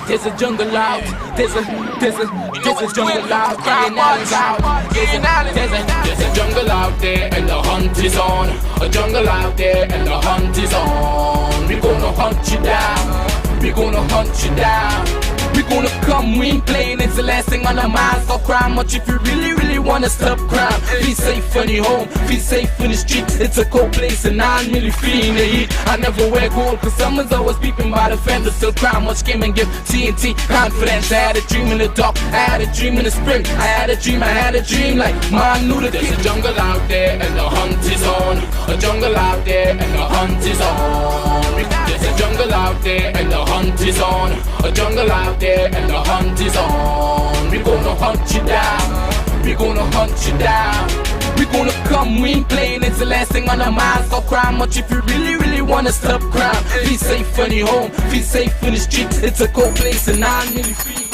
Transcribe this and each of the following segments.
There's a jungle out. There's a jungle out. There's a jungle out there and the hunt is on. A jungle out there and the hunt is on. We gonna hunt you down. We gonna hunt you down. We gonna come, we ain't playing, it's the last thing on our minds. Stop crime much if you really wanna stop crime. Be safe in your home, be safe in the streets. It's a cold place and I'm really feeling the heat. I never wear gold cause someone's always peeping by the fence. Still crime much came and give TNT confidence. I had a dream in the dark, I had a dream in the spring. I had a dream like man knew that there's a jungle out there and the hunt is on. A jungle out there and the hunt is on. There's a jungle out there and the hunt is on. A jungle out there and the hunt is on. We gonna hunt you down. We gonna hunt you down. We gonna come, we ain't playing, it's the last thing on our minds. Stop crime much if you really wanna stop crime. Be safe in your home, be safe in the streets. It's a cold place and I'm really free.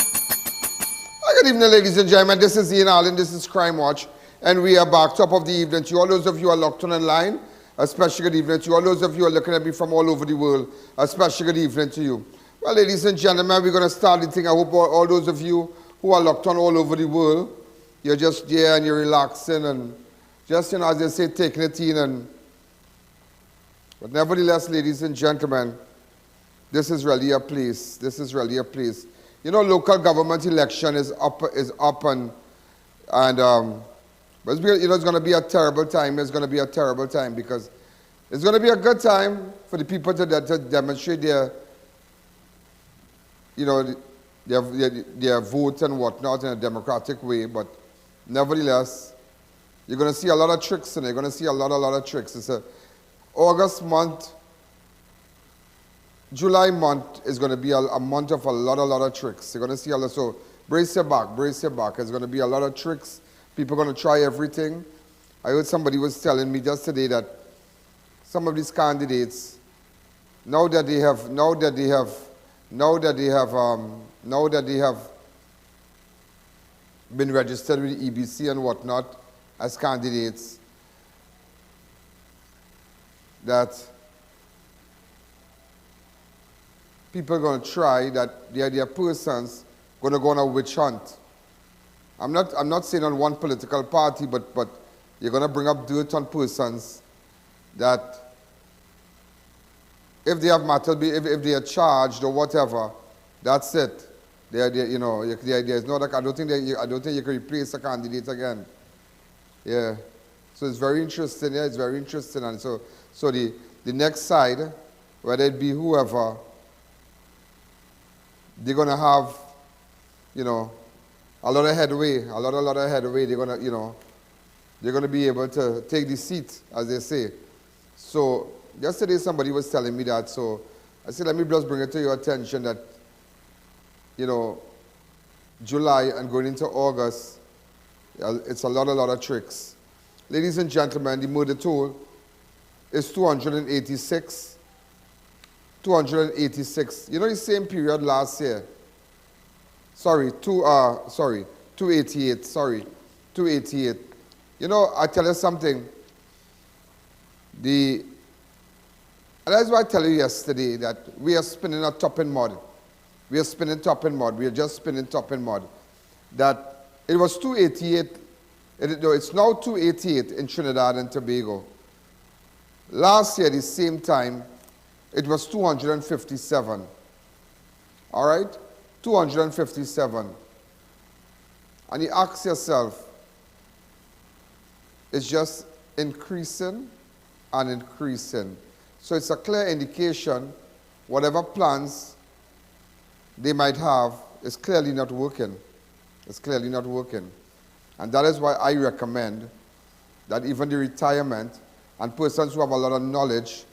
Good evening, ladies and gentlemen. This is I.A.N. This is Crime Watch, and we are back top of the evening. To all those of you who are locked on online, a special good evening. To all those of you who are looking at me from all over the world, a special good evening to you. Well, ladies and gentlemen, we're going to start the thing. I hope all those of you who are locked on all over the world, you're just there and you're relaxing and just, you know, as they say, taking it in. But nevertheless, ladies and gentlemen, this is really a place. This is really a place. You know, local government election is up and but you know, it's going to be a terrible time. It's going to be a terrible time because it's going to be a good time for the people to demonstrate their, you know, their vote and whatnot in a democratic way. But nevertheless, you're going to see a lot of tricks in it. You're going to see a lot of tricks. It's a August month, July month is going to be a month of a lot of tricks. You're going to see a lot. So brace your back. It's going to be a lot of tricks. People are going to try everything. I heard somebody was telling me just today that some of these candidates, now that they have been registered with the EBC and whatnot as candidates, that people are going to try that their persons going to go on a witch hunt. I'm not saying on one political party, but you're going to bring up dirt on persons that if they have matter, if they are charged or whatever, that's it. You know, the idea is no. I don't think you can replace a candidate again. Yeah. So it's very interesting. Yeah, it's very interesting. And so the next side, whether it be whoever, they're going to have, you know, a lot of headway. They're going to, you know, they're going to be able to take the seat, as they say. So yesterday somebody was telling me that. So I said, let me just bring it to your attention that, you know, July and going into August, it's a lot of tricks. Ladies and gentlemen, the murder toll is 286. 286. You know the same period last year. 288. 288. You know, I tell you something. And that's why I tell you yesterday that we are spinning a top in mud. We are spinning top in mud. We are just spinning top in mud. That it was 288. It's now 288 in Trinidad and Tobago. Last year, the same time, it was 257. All right? 257. And you ask yourself, it's just increasing and increasing. So it's a clear indication whatever plans they might have is clearly not working. It's clearly not working. And that is why I recommend that even the retirement and persons who have a lot of knowledge,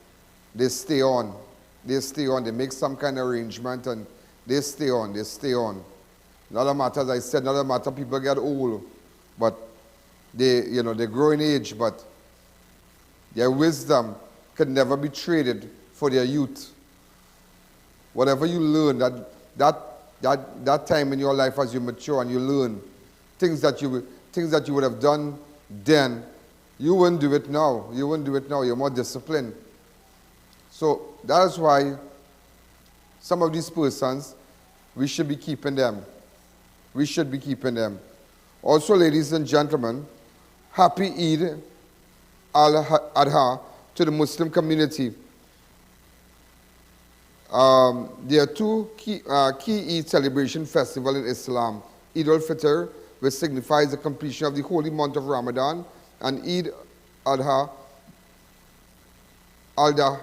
they stay on. They stay on. They make some kind of arrangement and they stay on. They stay on. Not a matter, as I said, not a matter people get old, but they grow in age, but their wisdom can never be traded for their youth. Whatever you learn, that time in your life as you mature and you learn things that you would have done then, you wouldn't do it now. You wouldn't do it now. You're more disciplined. So that is why some of these persons, We should be keeping them. We should be keeping them. Also, ladies and gentlemen, happy Eid al Adah to the Muslim community. There are two key Eid celebration festivals in Islam. Eid al-Fitr, which signifies the completion of the holy month of Ramadan, and Eid al Adah,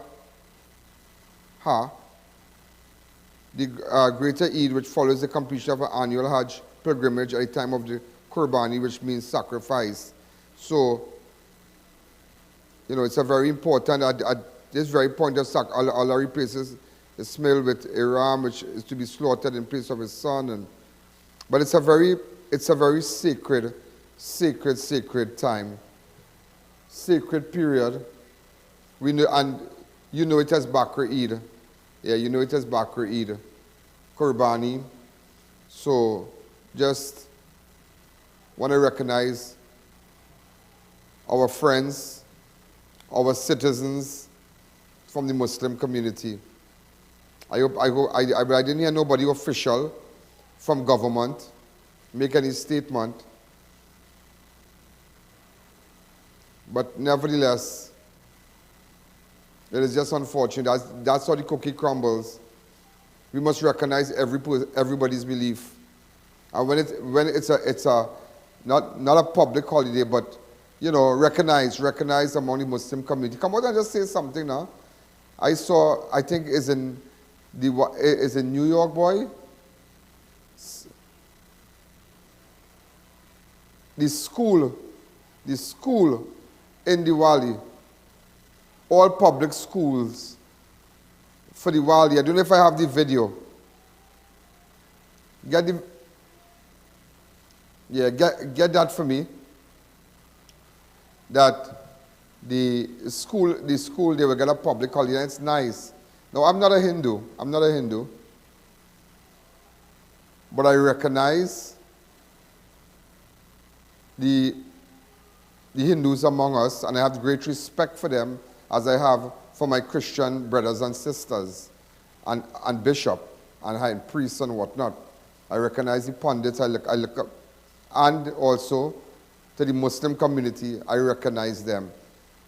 the greater Eid, which follows the completion of an annual Hajj pilgrimage at the time of the Qurbani, which means sacrifice. So, you know, it's a very important, at this very point of Allah replaces Ismail with Aram, which is to be slaughtered in place of his son. But it's a very sacred time, sacred period. We know, and you know it as Bakr Eid. Yeah, you know it as Bakr Eid, Qurbani. So just want to recognize our friends, our citizens from the Muslim community. I didn't hear nobody official from government make any statement, but nevertheless, it is just unfortunate. That's how the cookie crumbles. We must recognize everybody's belief, and when it's not a public holiday, but you know, recognize among the Muslim community. Come out and just say something now. I think is in New York, boy. The school in Diwali, all public schools for Diwali. I don't know if I have the video. Get that for me. That the school they will get a public holiday. It's nice. Now I'm not a Hindu, but I recognize the Hindus among us, and I have great respect for them as I have for my Christian brothers and sisters, and bishop, and priests and whatnot. I recognize the pundits, I look up, and also to the Muslim community, I recognize them.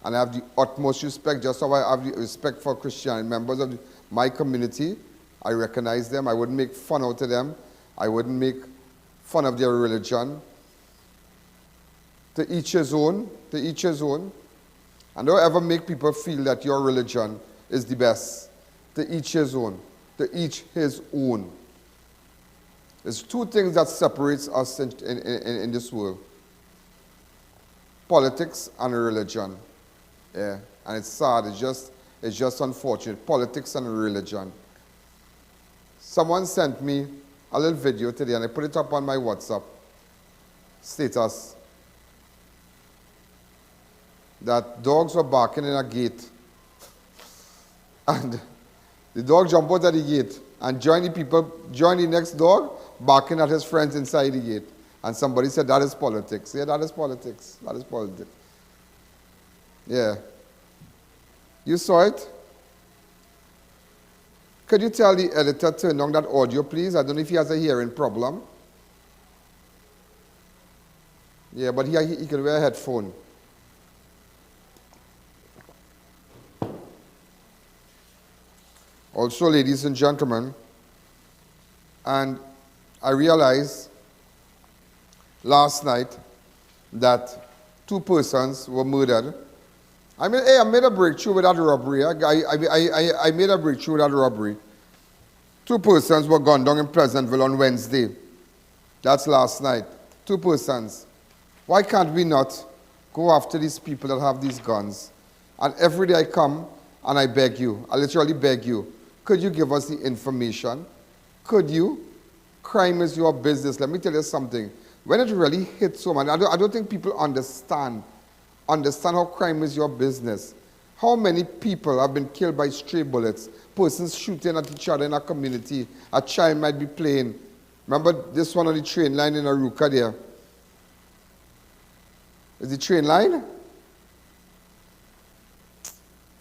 And I have the utmost respect, just how I have the respect for Christian members of my community. I recognize them. I wouldn't make fun out of them. I wouldn't make fun of their religion. To each his own, and don't ever make people feel that your religion is the best. To each his own, There's two things that separates us in this world. Politics and religion. Yeah, and it's sad, it's just unfortunate. Politics and religion. Someone sent me a little video today, and I put it up on my WhatsApp status, that dogs were barking in a gate. And the dog jumped out of the gate and joined the next dog barking at his friends inside the gate. And somebody said, that is politics. Yeah, that is politics. Yeah. You saw it? Could you tell the editor to turn on that audio, please? I don't know if he has a hearing problem. Yeah, but he can wear a headphone. Also, ladies and gentlemen, and I realized last night that 2 persons were murdered. I made a breakthrough with that robbery. I made a breakthrough with that robbery. 2 persons were gunned down in Pleasantville on Wednesday. That's last night. 2 persons. Why can't we not go after these people that have these guns? And every day I come and I beg you, I literally beg you, could you give us the information? Could you? Crime is your business. Let me tell you something. When it really hits home, and I don't think people understand how crime is your business. How many people have been killed by stray bullets? Persons shooting at each other in a community. A child might be playing. Remember this one on the train line in Aruka there? Is the train line?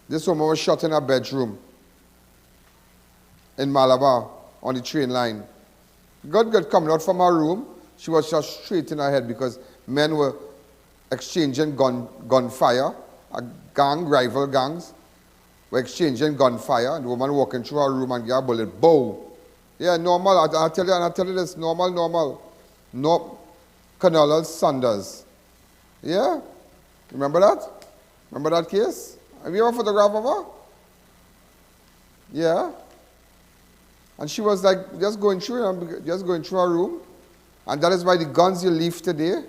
This woman was shot in her bedroom in Malabar on the train line. Good, coming out from her room. She was just straight in her head because men were exchanging gunfire. Rival gangs were exchanging gunfire. And the woman walking through her room and get a bullet. Bow. Yeah, normal. I tell you this, normal. No, Colonel Sanders. Yeah? Remember that? Remember that case? Have you ever photographed of her? Yeah? And she was like just going through her room. And that is why the guns you leave today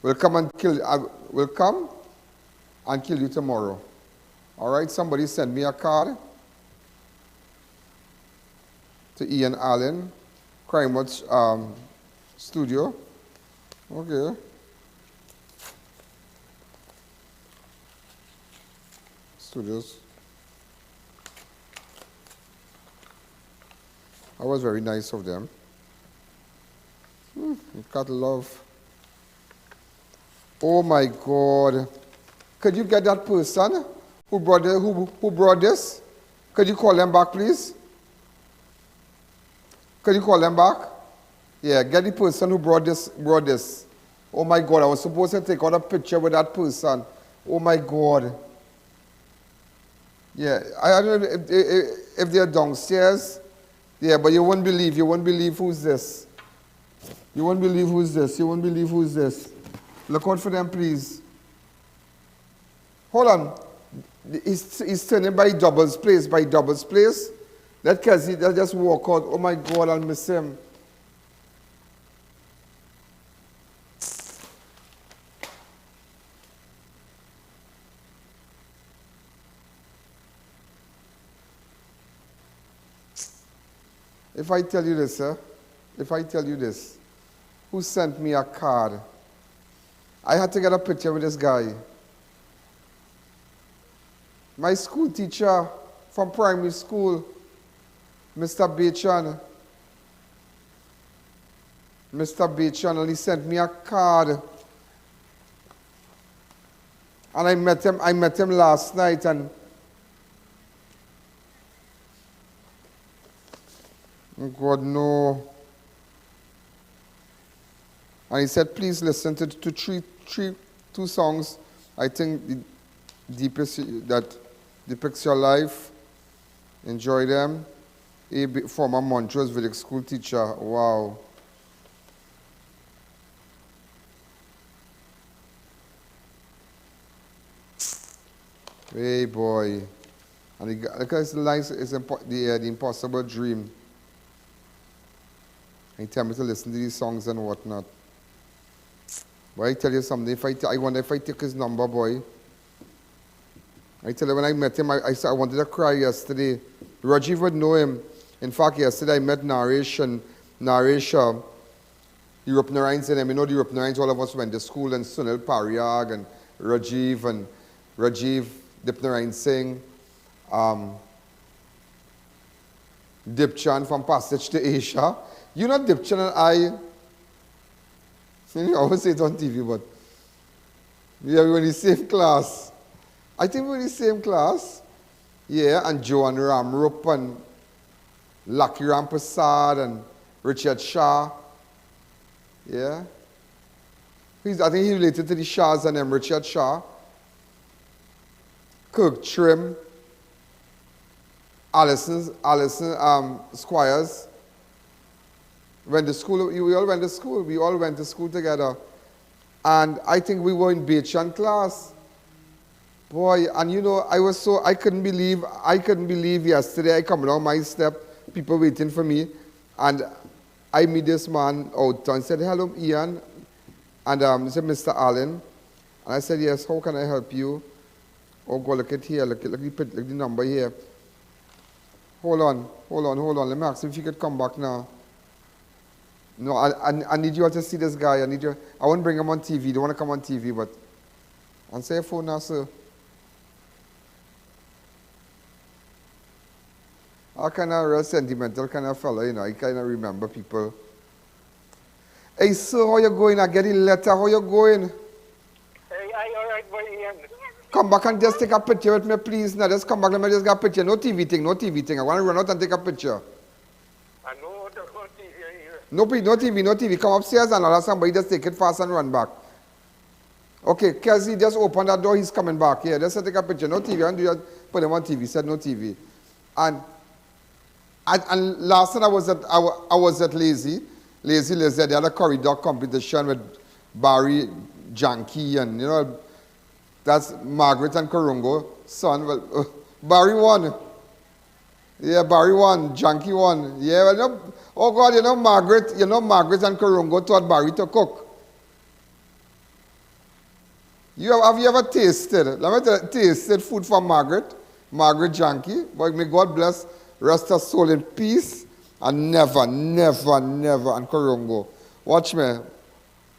will come and kill you tomorrow. All right, somebody sent me a card to I.A.N. Crime Watch studio. Okay. Studios. That was very nice of them. Got love. Oh my God. Could you get that person who brought this? Could you call them back, please? Could you call them back? Yeah, get the person who brought this. Oh my God, I was supposed to take out a picture with that person. Oh my God. Yeah, I don't know if they're downstairs. Yeah, but you won't believe who's this. You won't believe who's this. Look out for them, please. Hold on. He's turning by doubles place. Let Cassie just walk out. Oh my God, I'll miss him. If I tell you this, who sent me a card? I had to get a picture with this guy. My school teacher from primary school, Mr. Bachan, and he sent me a card. And I met him last night, and oh God, no. And he said, please listen to two songs, I think the deepest that depicts your life. Enjoy them. A former Montrose Village school teacher. Wow. Hey boy. And the lines is the impossible dream. He tell me to listen to these songs and whatnot. But I tell you something, I wonder if I take his number, boy. I tell you, when I met him, I wanted to cry yesterday. Rajiv would know him. In fact, yesterday I met Naresh. Europe Narines and them. You know the Europe Narines, all of us went to school, and Sunil Pariag and Rajiv Dipnarain Singh, Dipchan from Passage to Asia. You know Dipchan and I always say it on TV, but we were in the same class. I think we were in the same class. Yeah, and Joan Ramrup and Lucky Ram Prasad and Richard Shah. Yeah. I think he related to the Shahs and them, Richard Shah. Kirk Trim. Allison Squires. Went to school. We all went to school. We all went to school together. And I think we were in Bachan class. Boy, and you know, I couldn't believe yesterday I come down my step, people waiting for me, and I meet this man out and said, hello, Ian. And he said, Mr. Allen. And I said, yes, how can I help you? Oh, go look at here, look the number here. Hold on. Let me ask him if you could come back now. No, I need you all to see this guy. I won't bring him on TV. Don't want to come on TV, but answer your phone now, sir. I'm kind of a real sentimental kind of fella, you know. I kind of remember people. Hey, sir, how you going? I get a letter. How you going? Hey, all right, boy, Ian. Come back and just take a picture with me, please. Now, just come back, let me just get a picture. No TV thing, no TV thing. I want to run out and take a picture. I know there's no TV here. No TV, no TV. Come upstairs and I'll have somebody just take it fast and run back. Okay, Kelsey, just open that door. He's coming back. Yeah, just take a picture. No TV. And you put him on TV. He said no TV. And last night I was at Lazy. They had a corridor competition with Barry, Janky, and you know, that's Margaret and Korongo son. Well, Barry won. Yeah, Barry won. Janky won. Yeah, well, you know, oh God, Margaret and Korongo taught Barry to cook. Have you ever tasted? Let me tell you, tasted food from Margaret Janky. But may God bless, rest her soul in peace, and never, and Korongo. Watch me.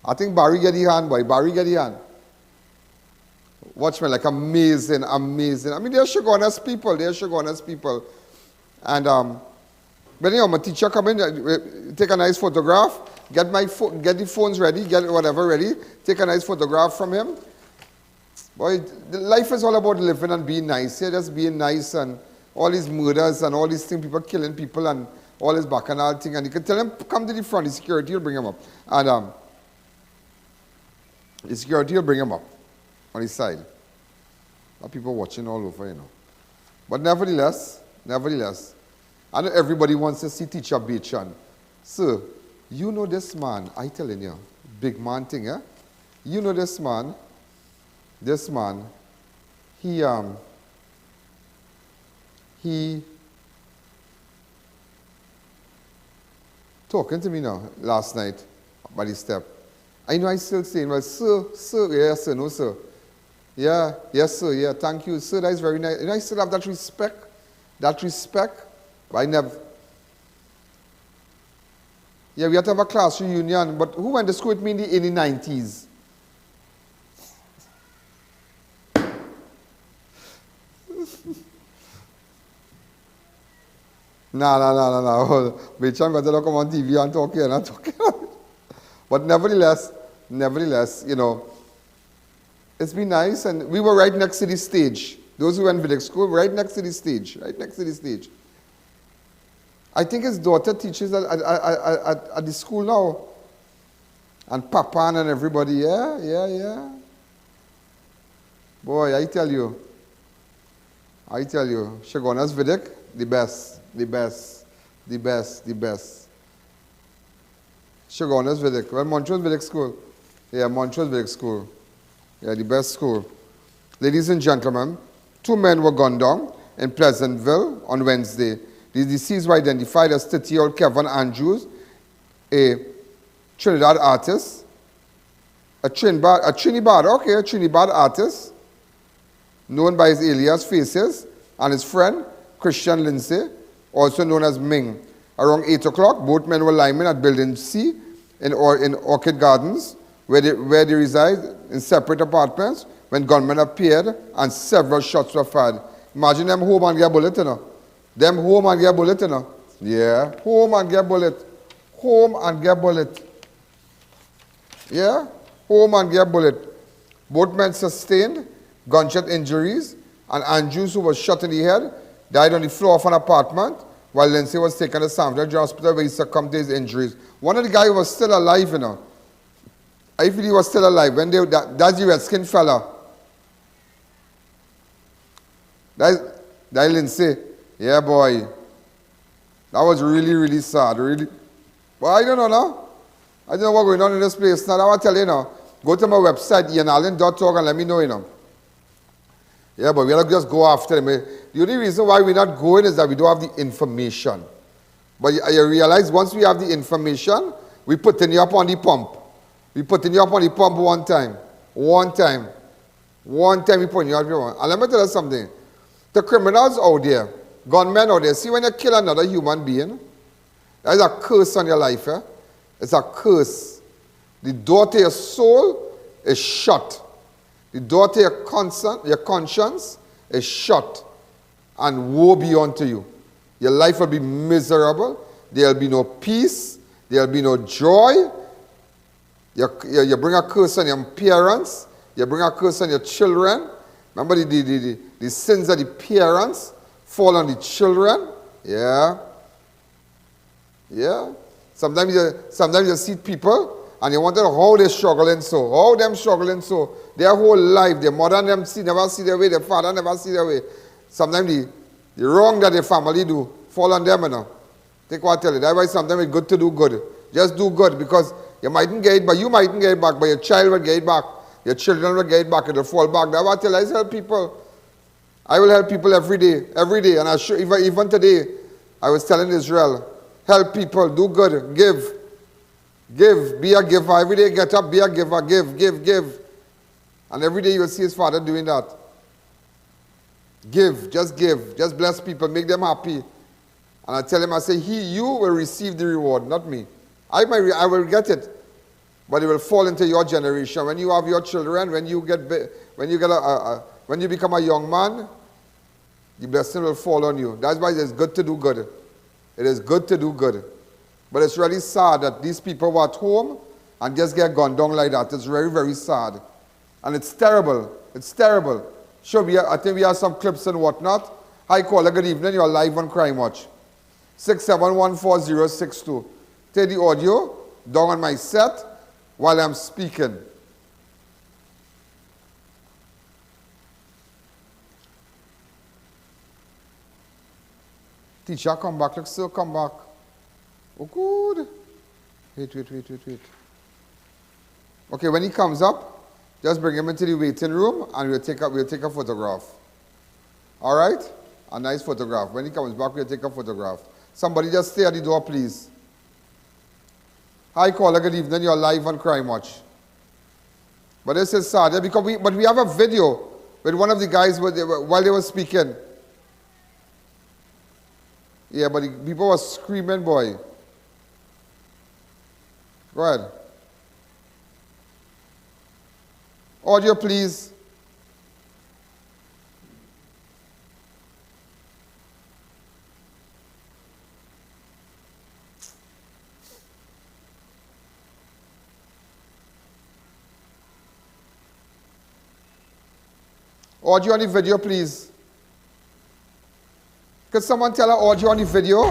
I think Barry get the hand, boy. Barry get the hand. Watch me, like amazing. I mean, they're sugar-honest people. And, but anyway, my teacher come in, take a nice photograph, get the phones ready, get whatever ready, take a nice photograph from him. Boy, life is all about living and being nice. Yeah, just being nice and all these murders and all these things, people killing people and all this bacchanal thing. And you can tell him, come to the front, the security will bring him up. And the security will bring him up on his side. There are people watching all over, you know. But nevertheless, I know everybody wants to see Teacher Bachan. Sir, you know this man, I telling you, big man thing, eh? You know this man, he talking to me now last night by the step. I know I still saying, well, sir, yes, sir, no, sir. Yeah, yes, sir, yeah, thank you, sir, that is very nice. And I still have that respect, but I never. Yeah, we had to have a class reunion, but who went to school with me in the 90s? No. Bachan got to come on TV and talk here. But nevertheless, you know, it's been nice, and we were right next to the stage. Those who went village school, right next to the stage. I think his daughter teaches at the school now. And Papa and everybody, yeah. Boy, I tell you, Shagona's Vidic, the best. Shagona's Vidic. Well, Montrose Vidic School. Yeah, Montrose Vidic School. Yeah, the best school. Ladies and gentlemen, 2 men were gunned down in Pleasantville on Wednesday. The deceased were identified as 30-year-old Kevon Andrews, a Trinidad artist, a Trinibad artist, known by his alias Faces, and his friend, Kristian Lindsay, also known as Ming. Around 8 o'clock, both men were linemen at Building C in Orchid Gardens, where they reside in separate apartments, when gunmen appeared and several shots were fired. Imagine them home and get bullet, you know. Yeah, home and get bullet. Both men sustained gunshot injuries, and Andrews, who was shot in the head, died on the floor of an apartment, while Lindsay was taken to San Fernando Hospital where he succumbed to his injuries. One of the guys was still alive, you know. I feel he was still alive. That's the red-skinned fella. That's Lindsay. Yeah, boy. That was really sad. Really. Well, I don't know now. I don't know what's going on in this place. Now, I want to tell you now. Go to my website, ianallen.org, and let me know, you know. Yeah, but we don't just go after them. The only reason why we're not going is that we don't have the information. But you realize once we have the information, we putting you up on the pump. We putting you up on the pump one time. One time we putting you up on the pump. And let me tell you something. The criminals out there, gunmen out there, see when you kill another human being, that is a curse on your life. Eh? It's a curse. The door to your soul is shut. The door to your conscience is shut. And woe be unto you. Your life will be miserable. There will be no peace. There will be no joy. You bring a curse on your parents. You bring a curse on your children. Remember the sins of the parents fall on the children? Yeah. Yeah. Sometimes you see people and you wonder how they're struggling so. How them struggling so. Their whole life, their mother and them never see their way, their father never see their way. Sometimes the wrong that their family do fall on them, you know. Take what I tell you. That's why sometimes it's good to do good. Just do good because you mightn't get it, but you mightn't get it back, but your child will get it back. Your children will get it back. It will fall back. That's what I tell you. I help people. I will help people every day. Every day. And I sure, even today, I was telling Israel, help people, do good, give. Give, be a giver. Every day get up, be a giver, give. And every day you will see his father doing that. Give, just bless people, make them happy. And I tell him, I say, you will receive the reward, not me. I will get it, but it will fall into your generation. When you have your children, when you become a young man, the blessing will fall on you. That's why it is good to do good. It is good to do good. But it's really sad that these people were at home and just get gunned down like that. It's very, very sad. And it's terrible. It's terrible. Sure, I think we have some clips and whatnot. Hi, caller, good evening. You're live on Crime Watch. 6714062. Take the audio down on my set while I'm speaking. Teacher, come back. Look, still come back. Oh, good. Wait. Okay, when he comes up, just bring him into the waiting room and we'll take a photograph. All right? A nice photograph. When he comes back, we'll take a photograph. Somebody just stay at the door, please. Hi, caller. Good evening. You're live on Crime Watch. But this is sad because we have a video with one of the guys while they were speaking. Yeah, but the people were screaming, boy. Go ahead. Audio, please. Audio on the video, please. Could someone tell her audio on the video?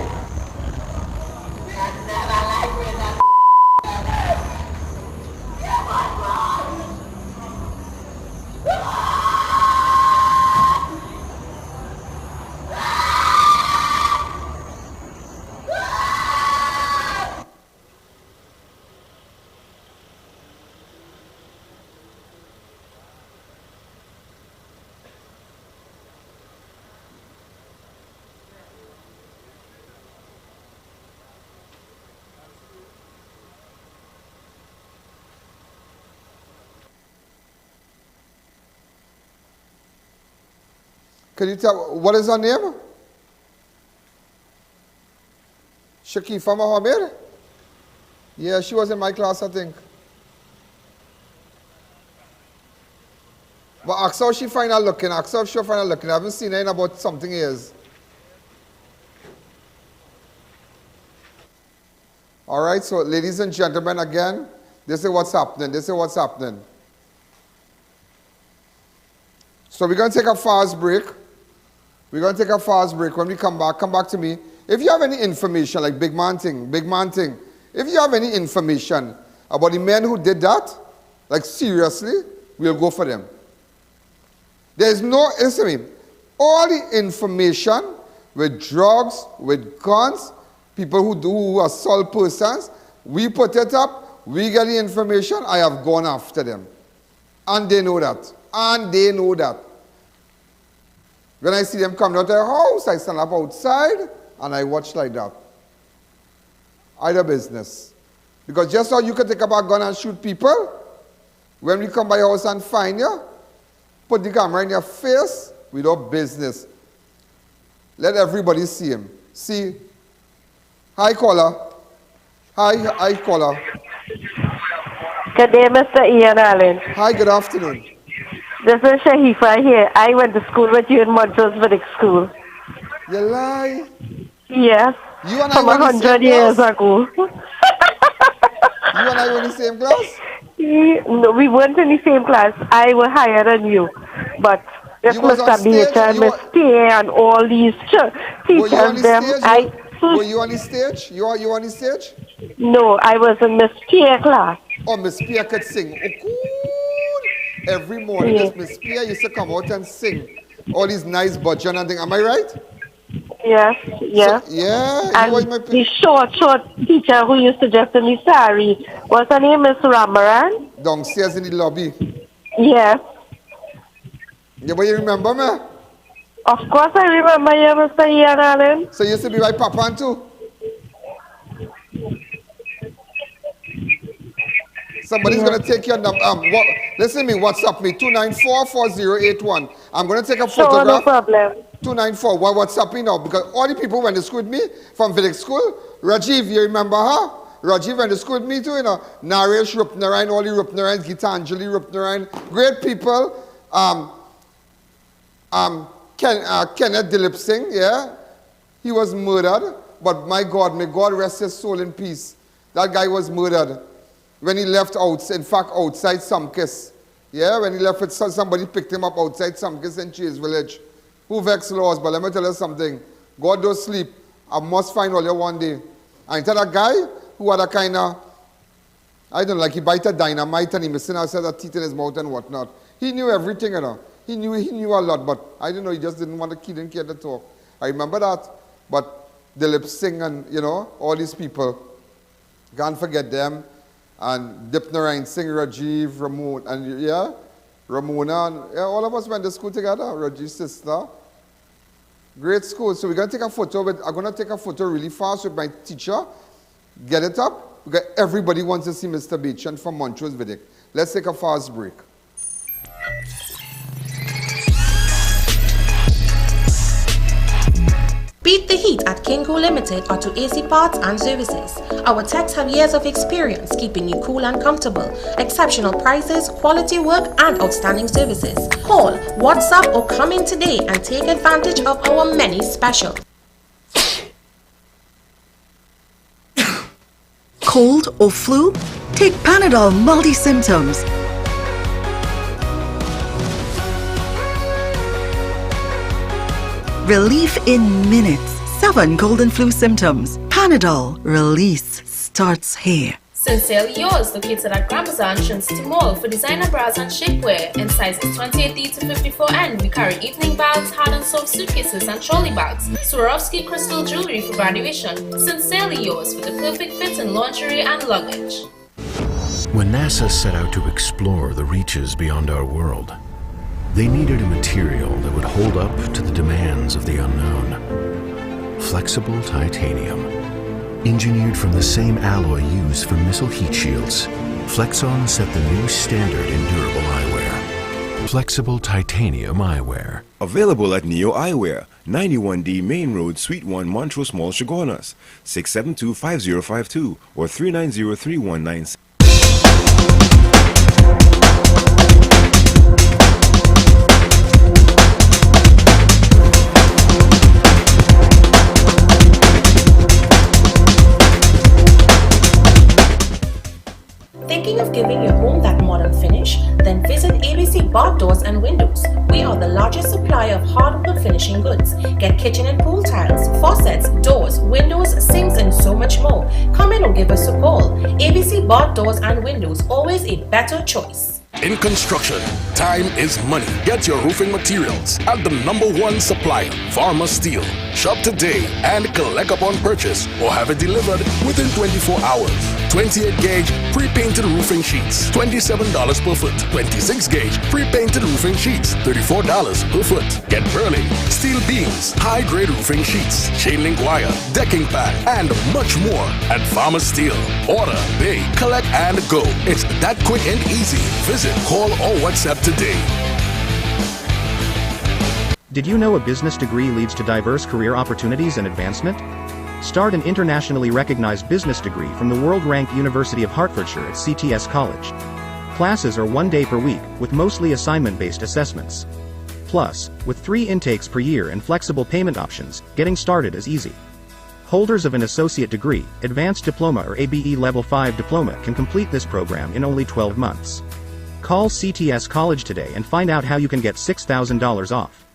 Can you tell, what is her name? Shakifa Mohammed? Yeah, she was in my class, I think. But ask her how she find her looking. Ask her if she find her looking. I haven't seen her in about something years. All right, so ladies and gentlemen, again, this is what's happening. So we're going to take a fast break. When we come back to me. If you have any information, like big man thing, if you have any information about the men who did that, like seriously, we'll go for them. There's no, listen to me, all the information with drugs, with guns, people who assault persons, we put it up, we get the information, I have gone after them. And they know that. When I see them come out of their house, I stand up outside and I watch like that. Either business. Because just how you can take up a gun and shoot people, when we come by your house and find you, put the camera in your face, without business. Let everybody see him. See? Hi, caller. Hi, caller. Good day, Mr. I.A.N. Allen. Hi, good afternoon. This is Shahifa here. I went to school with you in Mon Repos School. You lie? Yes. You and I from were in the 100 same years class? ago. You and I were in the same class? No, we weren't in the same class. I was higher than you. But Yes, You was on Mr. Beach stage? and You Miss were- Pierre and all these Were you on teachers, the them. stage? Were you on the stage? You on the stage? No, I was in Miss Pierre class. Oh, Miss Pierre could sing. Oh, good. Every morning, Yeah. this Miss Pierre used to come out and sing all these nice bhajan and things. Am I right? Yes, yes. So, yeah, you And was my... the short teacher who used to dress in the sari, what's her name, Miss Ramaran? Downstairs in the lobby. Yes. Yeah, but you remember me? Of course I remember you, Mr. Ian Allen. So you used to be my papa too? Somebody's going to take your number. Listen to me, WhatsApp me, 294-4081. I'm going to take a Sure, photograph. no problem. 294. Why WhatsApp me now? Because all the people went to school with me from village school. Rajiv, you remember her? Rajiv went to school with me too, you know. Naresh Rupnarayan, all the Rupnarayans, Gitanjali Rupnarayan. Great people. Kenneth Dilip Singh, yeah. He was murdered. But my God, may God rest his soul in peace. That guy was murdered when he left outside Samkis. Yeah, when he left it, somebody picked him up outside Samkis in Chase Village. Who vexed laws? But let me tell you something. God don't sleep. I must find all you one day. And tell that guy who had a kind of, I don't know, like he bite a dynamite and he missing outside a teeth in his mouth and whatnot. He knew everything, you know. He knew a lot, but I don't know, he just didn't want to, he didn't care to talk. I remember that. But Dilip Singh and, you know, all these people, can't forget them. And Dipnarayan Singh, Rajiv, Ramon, and yeah, Ramona, and yeah, all of us went to school together, Rajiv's sister. Great school. So we're going to take a photo I'm going to take a photo really fast with my teacher. Get it up. Because everybody wants to see Mr. Beechan from Montrose Vidic. Let's take a fast break. Beat the heat at Kingo Limited Auto AC Parts and Services. Our techs have years of experience keeping you cool and comfortable. Exceptional prices, quality work, and outstanding services. Call, WhatsApp, or come in today and take advantage of our many specials. Cold or flu? Take Panadol multi-symptoms. Relief in minutes. 7 cold and flu symptoms. Panadol. Release starts here. Sincerely yours, located at Grand Bazaar Entrance to Mall for designer bras and shapewear in sizes 28D to 54N. We carry evening bags, hard and soft suitcases, and trolley bags. Swarovski crystal jewelry for graduation. Sincerely yours for the perfect fit in lingerie and luggage. When NASA set out to explore the reaches beyond our world, they needed a material that would hold up to the demands of the unknown. Flexible titanium. Engineered from the same alloy used for missile heat shields, Flexon set the new standard in durable eyewear. Flexible titanium eyewear. Available at Neo Eyewear, 91D Main Road, Suite 1, Montrose Mall, Chaguanas, 672-5052 or 390-3196. Thinking of giving your home that modern finish? Then visit ABC Bar Doors and Windows. We are the largest supplier of hardwood finishing goods. Get kitchen and pool tiles, faucets, doors, windows, sinks, and so much more. Come in or give us a call. ABC Bar Doors and Windows, always a better choice. In construction, time is money. Get your roofing materials at the #1 supplier, Farmer Steel. Shop today and collect upon purchase or have it delivered within 24 hours. 28 gauge pre-painted roofing sheets, $27 per foot. 26 gauge pre-painted roofing sheets, $34 per foot. Get Burley, steel beams, high-grade roofing sheets, chain link wire, decking pad, and much more at Farmer Steel. Order, pay, collect, and go. It's that quick and easy. Visit, call, or WhatsApp today. Did you know a business degree leads to diverse career opportunities and advancement? Start an internationally recognized business degree from the world-ranked University of Hertfordshire at CTS College. Classes are 1 day per week, with mostly assignment-based assessments. Plus, with 3 intakes per year and flexible payment options, getting started is easy. Holders of an associate degree, advanced diploma or ABE Level 5 diploma can complete this program in only 12 months. Call CTS College today and find out how you can get $6,000 off.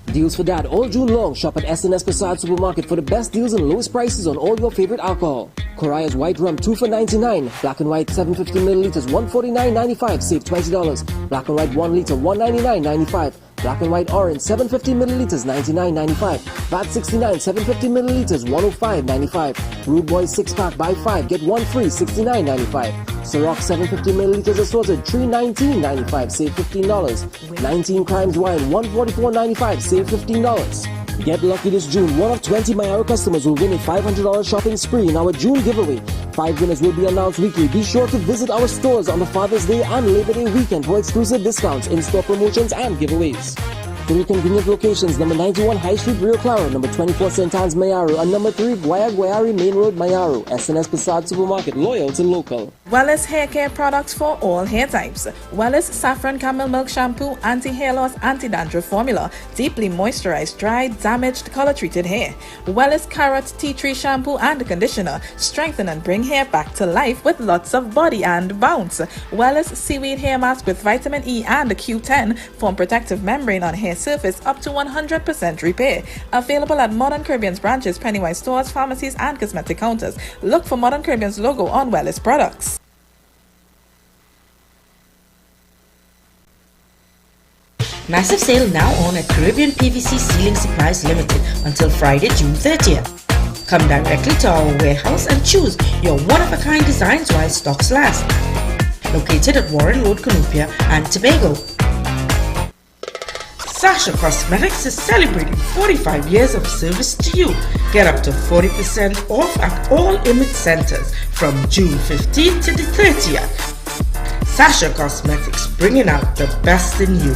Deals for Dad all June long. Shop at S&S Prasad Supermarket for the best deals and lowest prices on all your favorite alcohol. Korea's White Rum 2 for $99. Black and White 750 milliliters $149.95. Save $20. Black and White 1 liter $199.95. Black and White Orange 750 milliliters $99.95. VAT 69 750 milliliters $105.95. Rude Boy 6-pack buy 5 get 1 free $69.95. Ciroc 750 milliliters assorted $319.95. Save $15. 19 Crimes Wine $144.95. Save $15. Get lucky this June. One of 20 Mayaro customers will win a $500 shopping spree in our June giveaway. 5 winners will be announced weekly. Be sure to visit our stores on the Father's Day and Labor Day weekend for exclusive discounts, in-store promotions, and giveaways. 3 convenient locations: number 91 High Street, Rio Claro, number 24 St. Anne's, Mayaro, and number 3 Guayari Main Road, Mayaro. S&S Prasad Supermarket, loyal to local. Wellis Hair Care products for all hair types. Wellis Saffron Camel Milk Shampoo, anti-hair loss, anti-dandruff formula, deeply moisturized, dried, damaged, color-treated hair. Wellis Carrot Tea Tree Shampoo and Conditioner, strengthen and bring hair back to life with lots of body and bounce. Wellis Seaweed Hair Mask with vitamin E and Q10 form protective membrane on hair surface up to 100% repair. Available at Modern Caribbean's branches, Pennywise stores, pharmacies, and cosmetic counters. Look for Modern Caribbean's logo on Wellis products. Massive sale now on at Caribbean PVC Ceiling Supplies Limited until Friday, June 30th. Come directly to our warehouse and choose your one-of-a-kind designs while stocks last. Located at Warren Road, Cunupia and Tobago. Sasha Cosmetics is celebrating 45 years of service to you. Get up to 40% off at all image centers from June 15th to the 30th. Sasha Cosmetics, bringing out the best in you.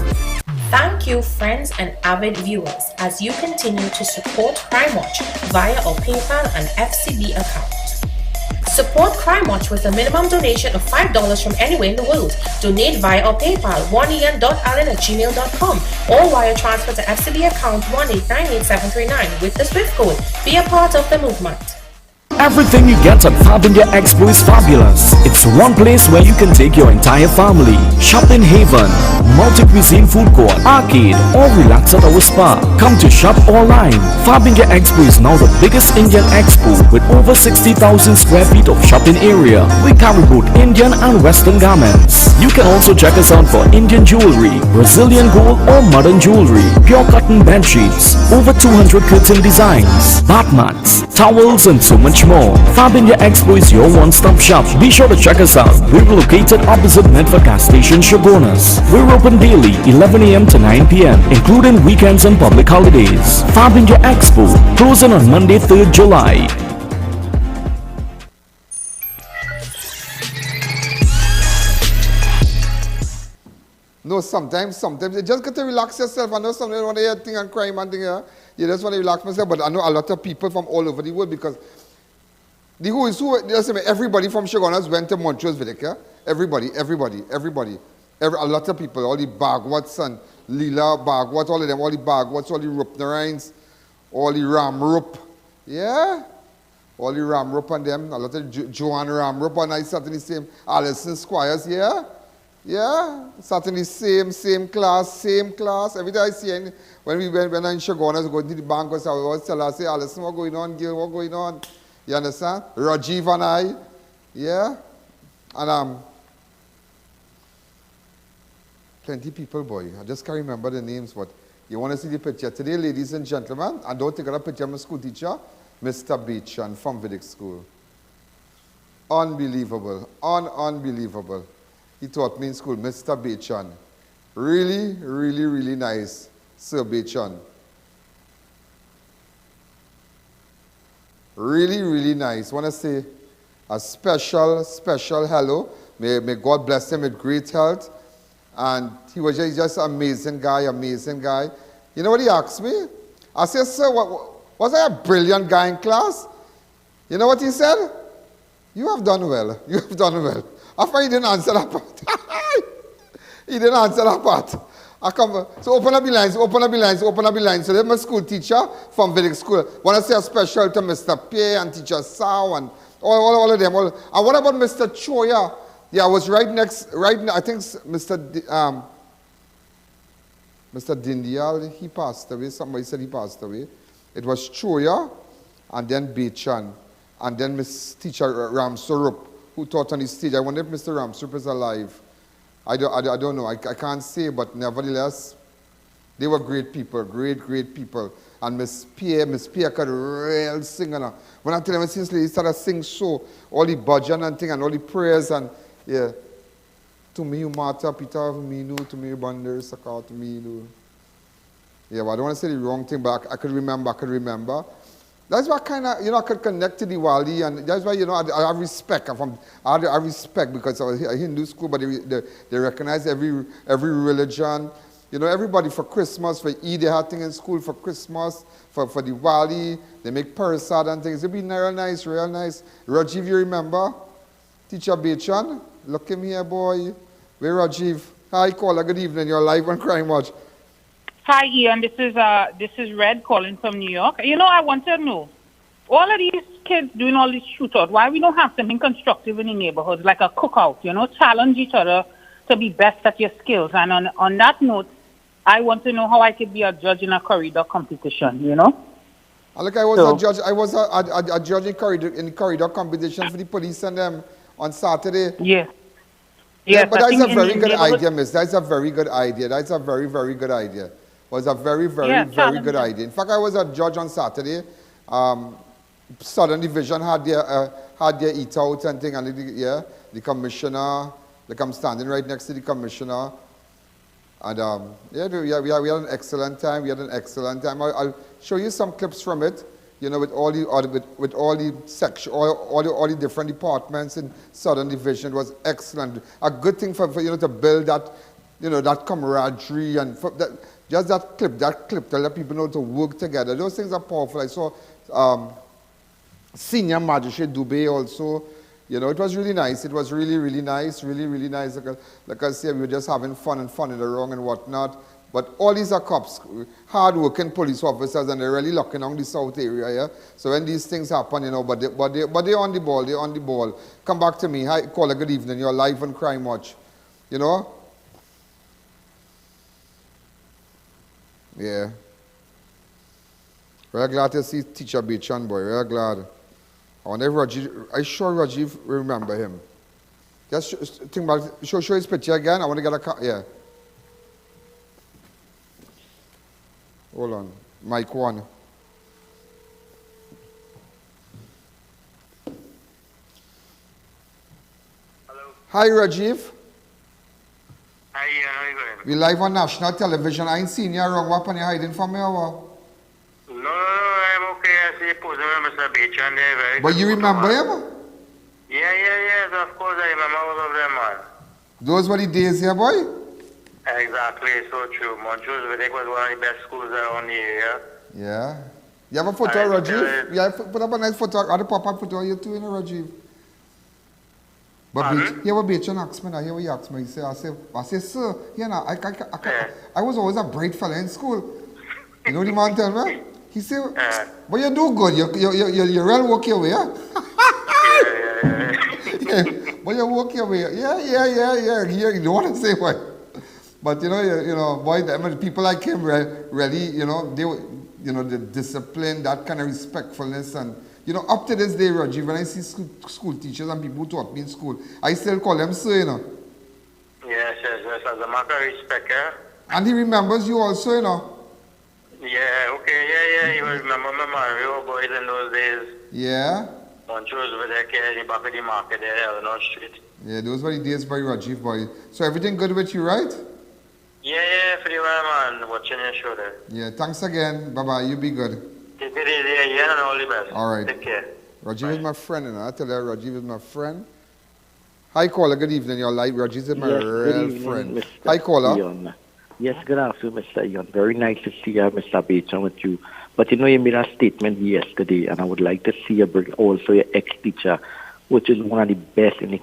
Thank you, friends and avid viewers, as you continue to support Crime Watch via our PayPal and FCB account. Support Crime Watch with a minimum donation of $5 from anywhere in the world. Donate via our PayPal 1en.allen@gmail.com or wire transfer to FCB account 1898739 with the SWIFT code. Be a part of the movement. Everything you get at Fabindia Expo is fabulous. It's one place where you can take your entire family. Shop in Haven, multi-cuisine food court, arcade, or relax at our spa. Come to shop online. Fabindia Expo is now the biggest Indian expo with over 60,000 square feet of shopping area. We carry both Indian and Western garments. You can also check us out for Indian jewelry, Brazilian gold or modern jewelry, pure cotton bed sheets, over 200 curtain designs, bath mats, towels, and so much more. Fabindia Expo is your one-stop shop. Be sure to check us out. We're located opposite Medford Gas Station, Shogunas. We're open daily 11 a.m. to 9 p.m. including weekends and public holidays. Fabindia Expo, closing on Monday 3rd July. No, sometimes you just got to relax yourself. I know sometimes you want to hear thing and crime and thing here. You just want to relax myself, but I know a lot of people from all over the world because the who is who, listen, everybody from Shogunas went to Montrose Village, yeah? Everybody. A lot of people, all the Bagwats and Lila Bagwats, all of them, all the Bagwats, all the Rupnerines, all the Ramrup, yeah? All the Ramrup and them, a lot of Joanne Ramrup and I sat in the same, Allison Squires, yeah? Yeah, sat in the same class. Every day I see, when I'm in Shogunas, going to the bank, I always tell her, I say, Allison, what going on, Gil, what going on? You understand? Rajiv and I, yeah? And plenty people, boy. I just can't remember the names, but you want to see the picture. Today, ladies and gentlemen, and don't take a picture of my school teacher, Mr. Beechan from Village School. Unbelievable. Unbelievable. He taught me in school, Mr. Beechan. Really nice, Sir Beechan. Really nice. I want to say a special hello. May God bless him with great health. And he was just an amazing guy. You know what he asked me? I said, sir, was I a brilliant guy in class? You know what he said? You have done well. After he didn't answer that part. So open up the lines. So there's my school teacher from Village School. Want to say a special to Mr. Pierre and teacher Sao and all of them. And what about Mr. Choya? Yeah, I was right next, I think Mr. Dindial, he passed away. Somebody said he passed away. It was Choya, and then Bechan, and then Miss Teacher Ramsurup, who taught on the stage. I wonder if Mr. Ramsurup is alive. I don't know. I can't say, but nevertheless, they were great people, great people. And Miss Pierre could real sing. And when I tell them, since they started sing so, all the bhajan and thing, and all the prayers, and yeah. To me, Mata, Peter, Minu, to me, Bander, Saka, to me, yeah, but I don't want to say the wrong thing, but I could remember. That's why kind of, I could connect to Diwali, and that's why, I have respect. I have respect because I was a Hindu school, but they recognize every religion. Everybody for Christmas, for Eid, they had things in school for Christmas, for Diwali, they make parasad and things. It'd be real nice. Rajiv, you remember? Teacher Bechan, look him here, boy. Where Rajiv? Hi, caller, good evening. You're live on Crime Watch. Hi, Ian. This is Red calling from New York. I want to know, all of these kids doing all this shootout, why we don't have something constructive in the neighborhoods, like a cookout, challenge each other to be best at your skills. And on that note, I want to know how I could be a judge in a corridor competition, Look, I was a judge. I was a judge in corridor competition for the police and them on Saturday. Yeah. Yeah, but that's a very good idea, miss. That's a very good idea. That's a very, very good idea. It was a very, very, very good idea. In fact, I was a judge on Saturday. Southern Division had their eat out and thing, and the commissioner, like I'm standing right next to the commissioner. And we had an excellent time. I'll show you some clips from it. With all the section, all the different departments in Southern Division. It was excellent. A good thing for to build that, that camaraderie and just that clip to let people know to work together. Those things are powerful. I saw Senior Magistrate Dubé also. It was really nice. It was really, really nice. Really nice. Like I said, we were just having fun in the wrong and whatnot. But all these are cops, hard-working police officers, and they're really looking on the South area, yeah? So when these things happen, but they're on the ball, Come back to me. Hi, caller, good evening. You're live on Crime Watch. Yeah. Very glad to see Teacher Bechan, boy. Very glad. I wonder if Rajiv, I'm sure Rajiv remember him. Just think about it. Show his picture again. I want to get yeah. Hold on. Mic 1. Hello. Hi, Rajiv. Hi, Ian. How you going? We live on national television. I ain't seen you around. What are you hiding from me or what? No, I'm okay. I see you posing with Mr. Bechan there. Very but you remember him? Yeah. Of course, I remember all of them, man. Those were the days here, boy? Exactly, so true. Montrose was one of the best schools around the area. Yeah. You have a photo, Rajiv? Yeah, put up a nice photo. I have a pop-up photo of you too, Rajiv. But here what Bechan asked me, I hear what he asked me. He said, I say, sir, I was always a bright fella in school. You know what the man tell me? He said, but you do good. You real work your way, yeah? Yeah. But you work your way. Yeah. You don't want to say what. But boy, people like him really, the discipline, that kind of respectfulness, and up to this day, Rajiv, when I see school teachers and people who taught me in school, I still call them sir, Yes, as a matter of respect, And he remembers you also, Yeah, okay, he will remember my Mario boys in those days. Yeah. Montrose over there, in the back of the market there, Eleanor Street. Yeah, those were the days by Rajiv, boy. So everything good with you, right? Yeah, pretty well, man. Watching your show there. Yeah, thanks again. Bye-bye. You be good. Take it easy, and all the best. All right. Take care. Rajiv is my friend, I tell you, Rajiv is my friend. Hi, caller. Good evening. You're live. Rajiv is my real friend. Mr. Hi, caller. Ian. Yes, good afternoon, Mr. Ian. Very nice to see you, Mr. Bechan, with you. But you made a statement yesterday, and I would like to see you bring also your ex-teacher, which is one of the best in the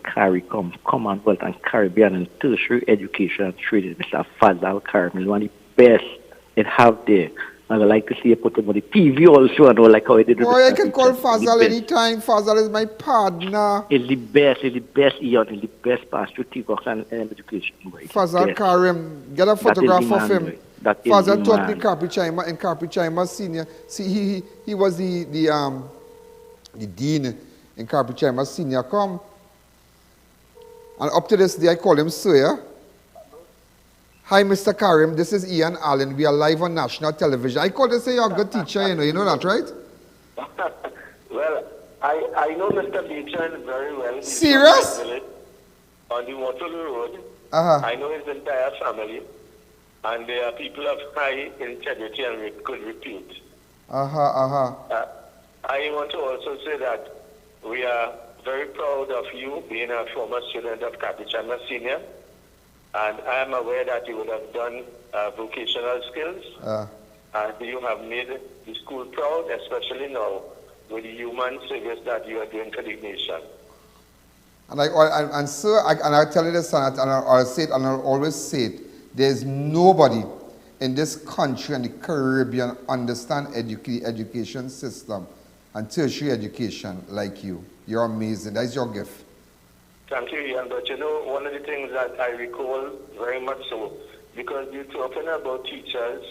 Commonwealth and Caribbean and tertiary education and training, Mr. Fazal Karim, is one of the best it have there. I would like to see you put him on the TV also, and like how he did. Boy, I can call Fazal anytime. Fazal is my partner. It's the best, Ian, it's the best pass through T-Box and education. Boy. Fazal Karim, get a photograph of him. Fazal taught me Caprichima in Caprichima Senior. See, he was the dean in Caprichima Senior. Come. And up to this day, I call him Sir. Hi, Mr. Karim. This is I.A.N. Allen. We are live on national television. I called to say you're a good teacher, you know that, right? Well, I know Mr. Beecher very well. He's serious? On the Waterloo Road. Uh-huh. I know his entire family. And they are people of high integrity and good repute. I want to also say that we are very proud of you being a former student of Caprichana Senior. And I am aware that you would have done vocational skills. And you have made the school proud, especially now with the human service that you are doing for the nation. And sir, I'll tell you this, and I'll say it, and I'll always say it. There's nobody in this country and the Caribbean understand education system and tertiary education like you. You're amazing. That's your gift. Thank you, Ian. But you know, one of the things that I recall very much so, because you're talking about teachers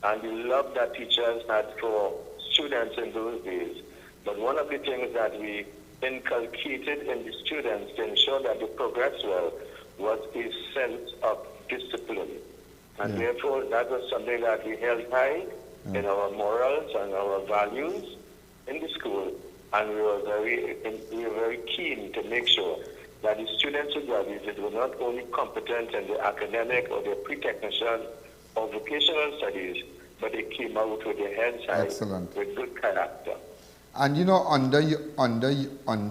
and the love that teachers had for students in those days. But one of the things that we inculcated in the students to ensure that they progress well was a sense of discipline. And therefore, that was something that we held high in our morals and our values in the school. And we were very keen to make sure that the students who graduated were not only competent in the academic or the pre-technician or vocational studies, but they came out with their heads high. Excellent. With good character. And you know, under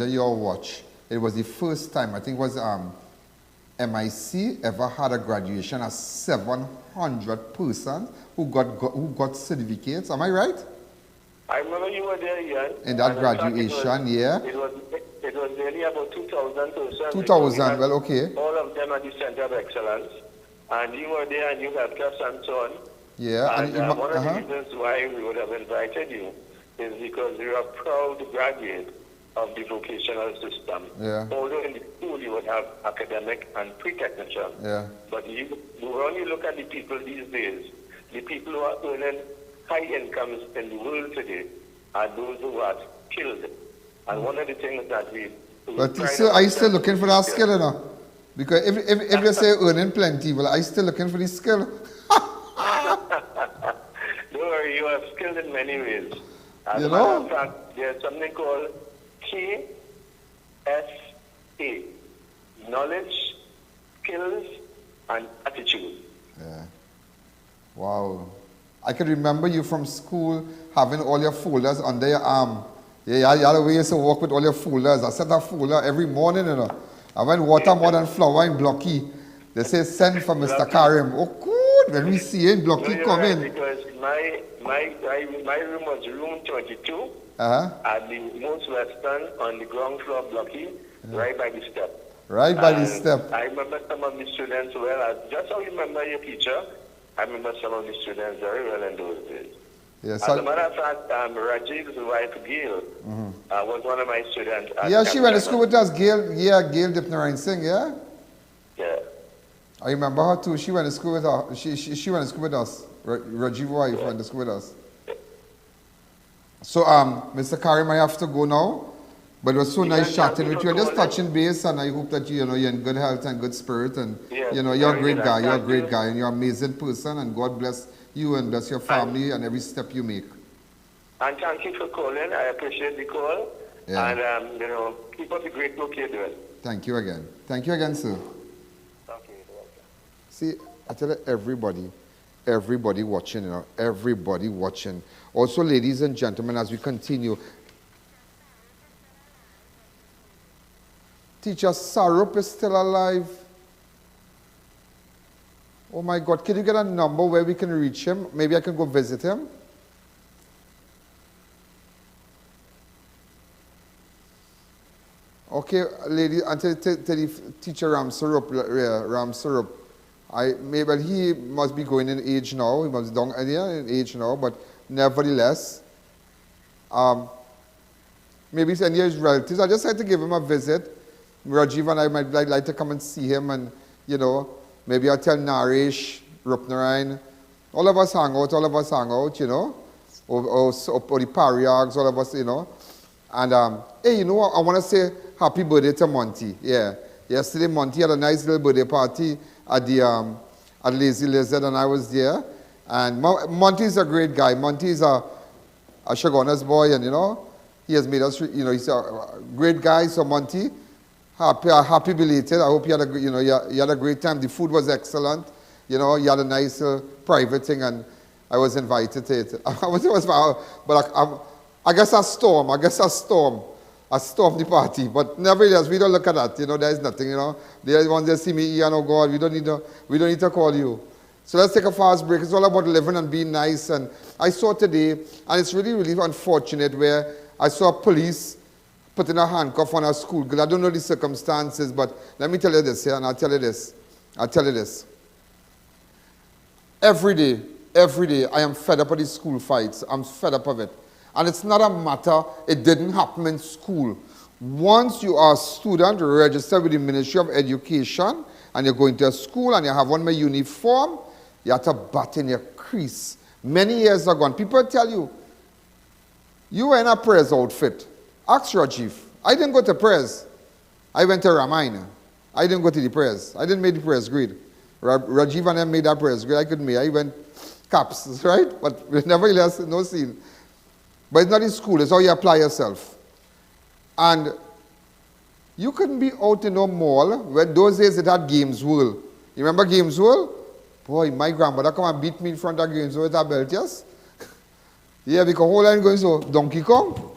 your watch, it was the first time, I think it was MIC ever had a graduation of 700 persons who got certificates. Am I right? I remember you were there, Ian. In that graduation, It was nearly about 2,000 persons. 2,000, well, okay. All of them at the Center of Excellence. And you were there and you helped us and so on. Yeah. And one of the reasons why we would have invited you is because you are a proud graduate of the vocational system. Yeah. Although in the school you would have academic and pre-technical. Yeah. But when you look at the people these days, the people who are earning high incomes in the world today are those who are skilled. And one of the things that But still, are you still looking for that skill, you know? Because if they say earning plenty, well, are you still looking for the skill? Don't worry, you are skilled in many ways. As you a matter know? of fact, there's something called KSA, knowledge, skills, and attitude. Yeah. Wow. I can remember you from school having all your folders under your arm. Yeah, you had a way to walk with all your folders. I set a folder every morning, you know. I went water more than flour in Blocky. They say send for Mr. Karim. Oh, good. When we see you in Blocky, come in. Because my room was room 22 at the most western on the ground floor Blocky, right by the step. Right by the step. I remember some of the students well. Just how you remember your teacher, I remember some of the students very well in those days. Yes, As a matter of fact, Rajiv's wife, Gail, was one of my students. Yeah, she went to school with us, Gail. Yeah, Gail Dipnarain Singh, yeah? Yeah. I remember her too. She went to school with her. She went to school with us. Rajiv's wife went to school with us. So, Mr. Karim, I have to go now. But it was so nice chatting with you. And just touching base, and I hope that you're in good health and good spirit. And you're a great guy. You're a great guy, and you're an amazing person. And God bless you and bless your family and every step you make. And thank you for calling. I appreciate the call. Yeah. And keep up the great work you're doing. Thank you again. Thank you again, sir. Thank you. See, I tell you, everybody watching, everybody watching. Also, ladies and gentlemen, as we continue, Teacher Sarup is still alive. Oh my God, can you get a number where we can reach him? Maybe I can go visit him. Okay, lady, until Teacher Ram Sarup, he must be going in age now. He must be down in age now, but nevertheless, maybe it's any of his relatives. I just like to give him a visit. Rajiv and I might like to come and see him, and, you know, maybe I'll tell Naresh, Rupnarayan, all of us hang out, you know, or the Pariags, all of us, you know. And, hey, you know what, I want to say happy birthday to Monty. Yeah. Yesterday, Monty had a nice little birthday party at the at Lazy Lizard, and I was there. And Monty's a great guy. Monty's a Shagona's boy, and, you know, he has made us, you know, he's a great guy. So, Monty, happy belated. I hope you had you had a great time. The food was excellent. You know, you had a nice private thing, and I was invited to it. I guess I stormed the party. But nevertheless, we don't look at that. You know, there is nothing. You know, they want to see me, Ian, oh God, we don't need to call you. So let's take a fast break. It's all about living and being nice. And I saw today, and it's really, really unfortunate, where I saw police putting a handcuff on a school girl. I don't know the circumstances, but let me tell you this here, and I'll tell you this. Every day, I am fed up of these school fights. I'm fed up of it. And it's not a matter, it didn't happen in school. Once you are a student registered with the Ministry of Education, and you're going to a school and you have on my uniform, you have to button your crease. Many years ago, and people tell you, you were in a prayers outfit. Ask Rajiv. I didn't go to prayers. I went to Ramayana. I didn't go to the prayers. I didn't make the prayers grade. Rajiv and I made that prayers grade. I couldn't make. I went caps, right? But nevertheless, no scene. But it's not in school. It's how you apply yourself. And you couldn't be out in no mall when those days it had Games World. You remember Games World? Boy, my grandmother come and beat me in front of Games World with her belt, yes? Yeah, because whole line going so Donkey Kong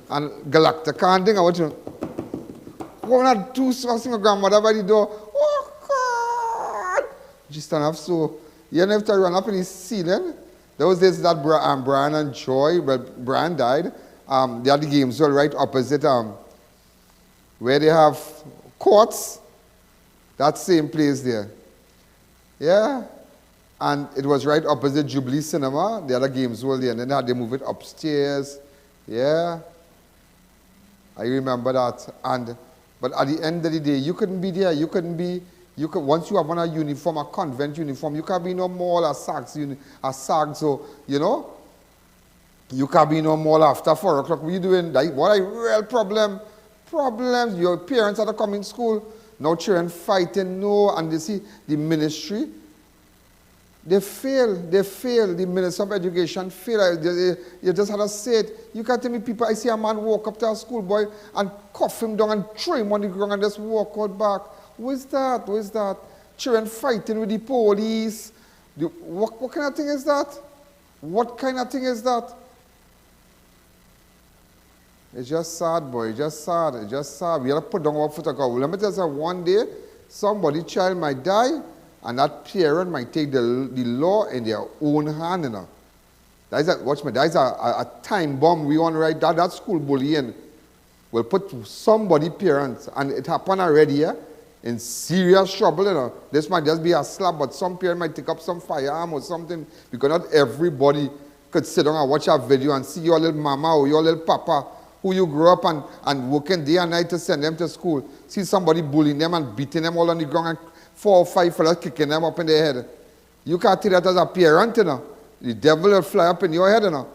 and Galactica and thing. I want to go and do something my grandmother by the door. Oh God! She stand up so you have to run up in the ceiling. Those days that Brian and Joy, well, Brian died. They had the Games World right opposite where they have courts. That same place there. Yeah. And it was right opposite Jubilee Cinema. They had a Games World there. And then they move it upstairs. Yeah. I remember that. But at the end of the day, you couldn't be there. Once you have on a uniform, a convent uniform, you can't be no mall or SAG. So, you know, you can't be no mall after 4 o'clock. What are you doing? What a real problem. Problems. Your parents had to come in school. No children fighting, no. And you see, the ministry, they fail. The Minister of Education fail. You just had to say it. You can't tell me people, I see a man walk up to a schoolboy and cuff him down and throw him on the ground and just walk out back. Who is that? Children fighting with the police. What kind of thing is that? What kind of thing is that? It's just sad, boy. It's just sad. We have to put down our foot. Let me tell you, one day, somebody's child might die, and that parent might take the law in their own hand. You know. That's a time bomb we want right. That school bullying will put somebody parents, and it happened already, yeah? In serious trouble. You know. This might just be a slap, but some parent might take up some firearm or something, because not everybody could sit down and watch a video and see your little mama or your little papa who you grew up and working day and night to send them to school. See somebody bullying them and beating them all on the ground and 4 or 5 fellas kicking them up in their head. You can't take that as a parent, you know. The devil will fly up in your head, you know.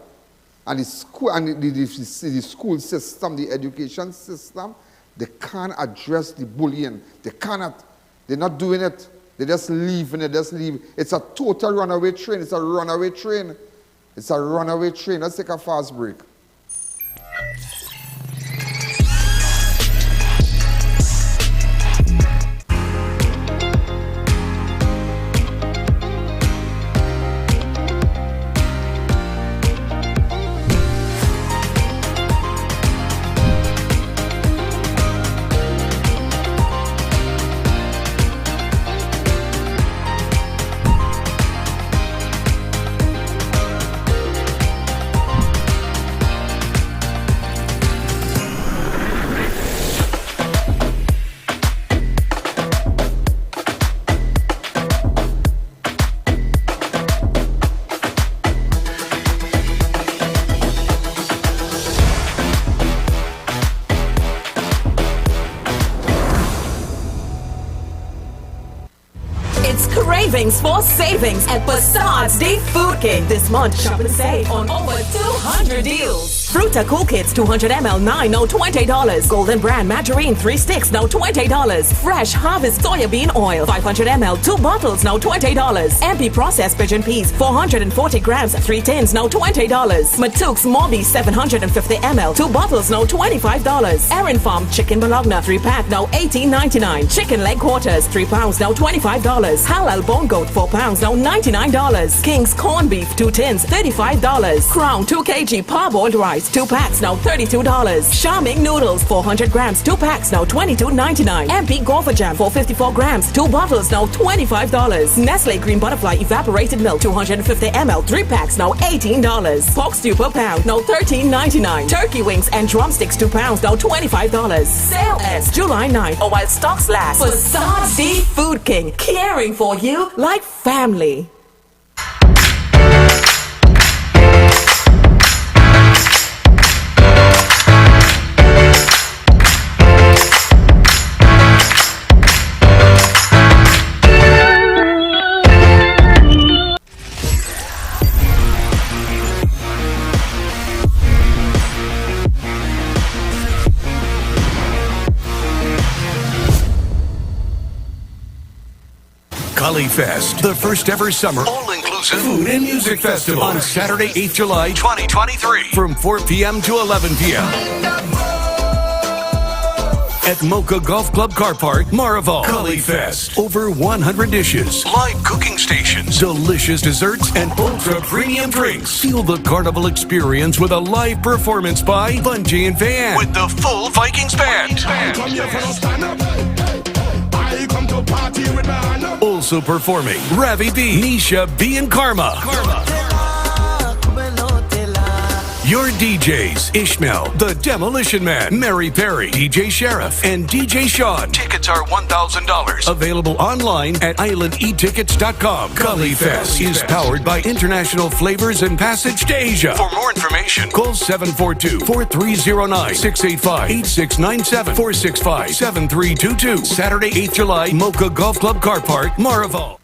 And the school system, the education system, they can't address the bullying. They cannot. They're not doing it. They're just leaving it, It's a total runaway train. It's a runaway train. Let's take a fast break. It's cravings for savings at Facades Day Food King. This month, shop and save on over 200 deals. Fruta Cool Kids 200 ml, 9, now $20. Golden Brand Margarine 3 sticks, now $20. Fresh Harvest Soybean Oil 500 ml, 2 bottles, now $20. MP Processed Pigeon Peas 440 grams, 3 tins, now $20. Matuk's Morby 750 ml, 2 bottles, now $25. Erin Farm Chicken Bologna 3 pack, now $18.99. Chicken Leg Quarters 3 pounds, now $25. Halal Bone Goat 4 pounds, now $99. King's Corned Beef 2 tins, $35. Crown 2 kg Parboiled Rice 2 packs, now $32. Charming Noodles 400 grams, 2 packs, now $22.99. MP Guava Jam 454 grams, 2 bottles, now $25. Nestle Green Butterfly Evaporated Milk 250 ml, 3 packs, now $18. Pork stew per pound, now $13.99. Turkey Wings and Drumsticks 2 pounds, now $25. Sale ends July 9th or while stocks last. Facades Day Food King, caring for you like family. Gully Fest, the first ever summer all-inclusive food and music festival on Saturday, 8th July, 2023, from 4 p.m. to 11 p.m. at Mocha Golf Club Car Park, Marival. Gully Fest, over 100 dishes, live cooking stations, delicious desserts, and ultra-premium drinks. Feel the carnival experience with a live performance by Bungie and Van with the full Vikings Band. Also performing Ravi B, Nisha B, and Karma. Your DJs, Ishmael, The Demolition Man, Mary Perry, DJ Sheriff, and DJ Sean. Tickets are $1,000. Available online at islandetickets.com. Gully Fest is powered by International Flavors and Passage to Asia. For more information, call 742-4309, 685-8697, 465-7322. Saturday, 8th July, Mocha Golf Club Car Park, Marival.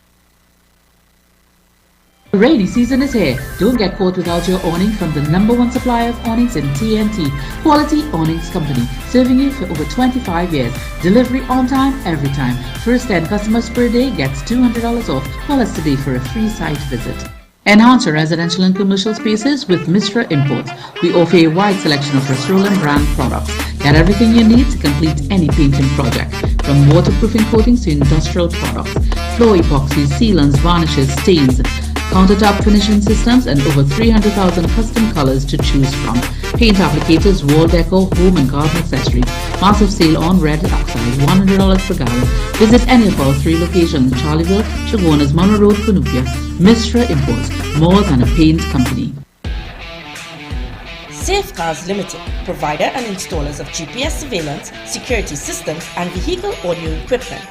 Rainy season is here. Don't get caught without your awning from the #1 supplier of awnings in TNT, Quality Awnings Company, serving you for over 25 years. Delivery on time, every time. First 10 customers per day gets $200 off. Call us today for a free site visit. Enhance your residential and commercial spaces with Mistra Imports. We offer a wide selection of Rust-Rollin brand products. Get everything you need to complete any painting project, from waterproofing coatings to industrial products, floor epoxies, sealants, varnishes, stains, countertop finishing systems, and over 300,000 custom colors to choose from. Paint applicators, wall decor, home and garden accessories. Massive sale on red oxide, $100 per gallon. Visit any of our 3 locations: Charleville, Chaguanas, Monroe Road, Cunupia. Mistra Imports, more than a paint company. Safeguards Limited, provider and installers of GPS surveillance, security systems, and vehicle audio equipment.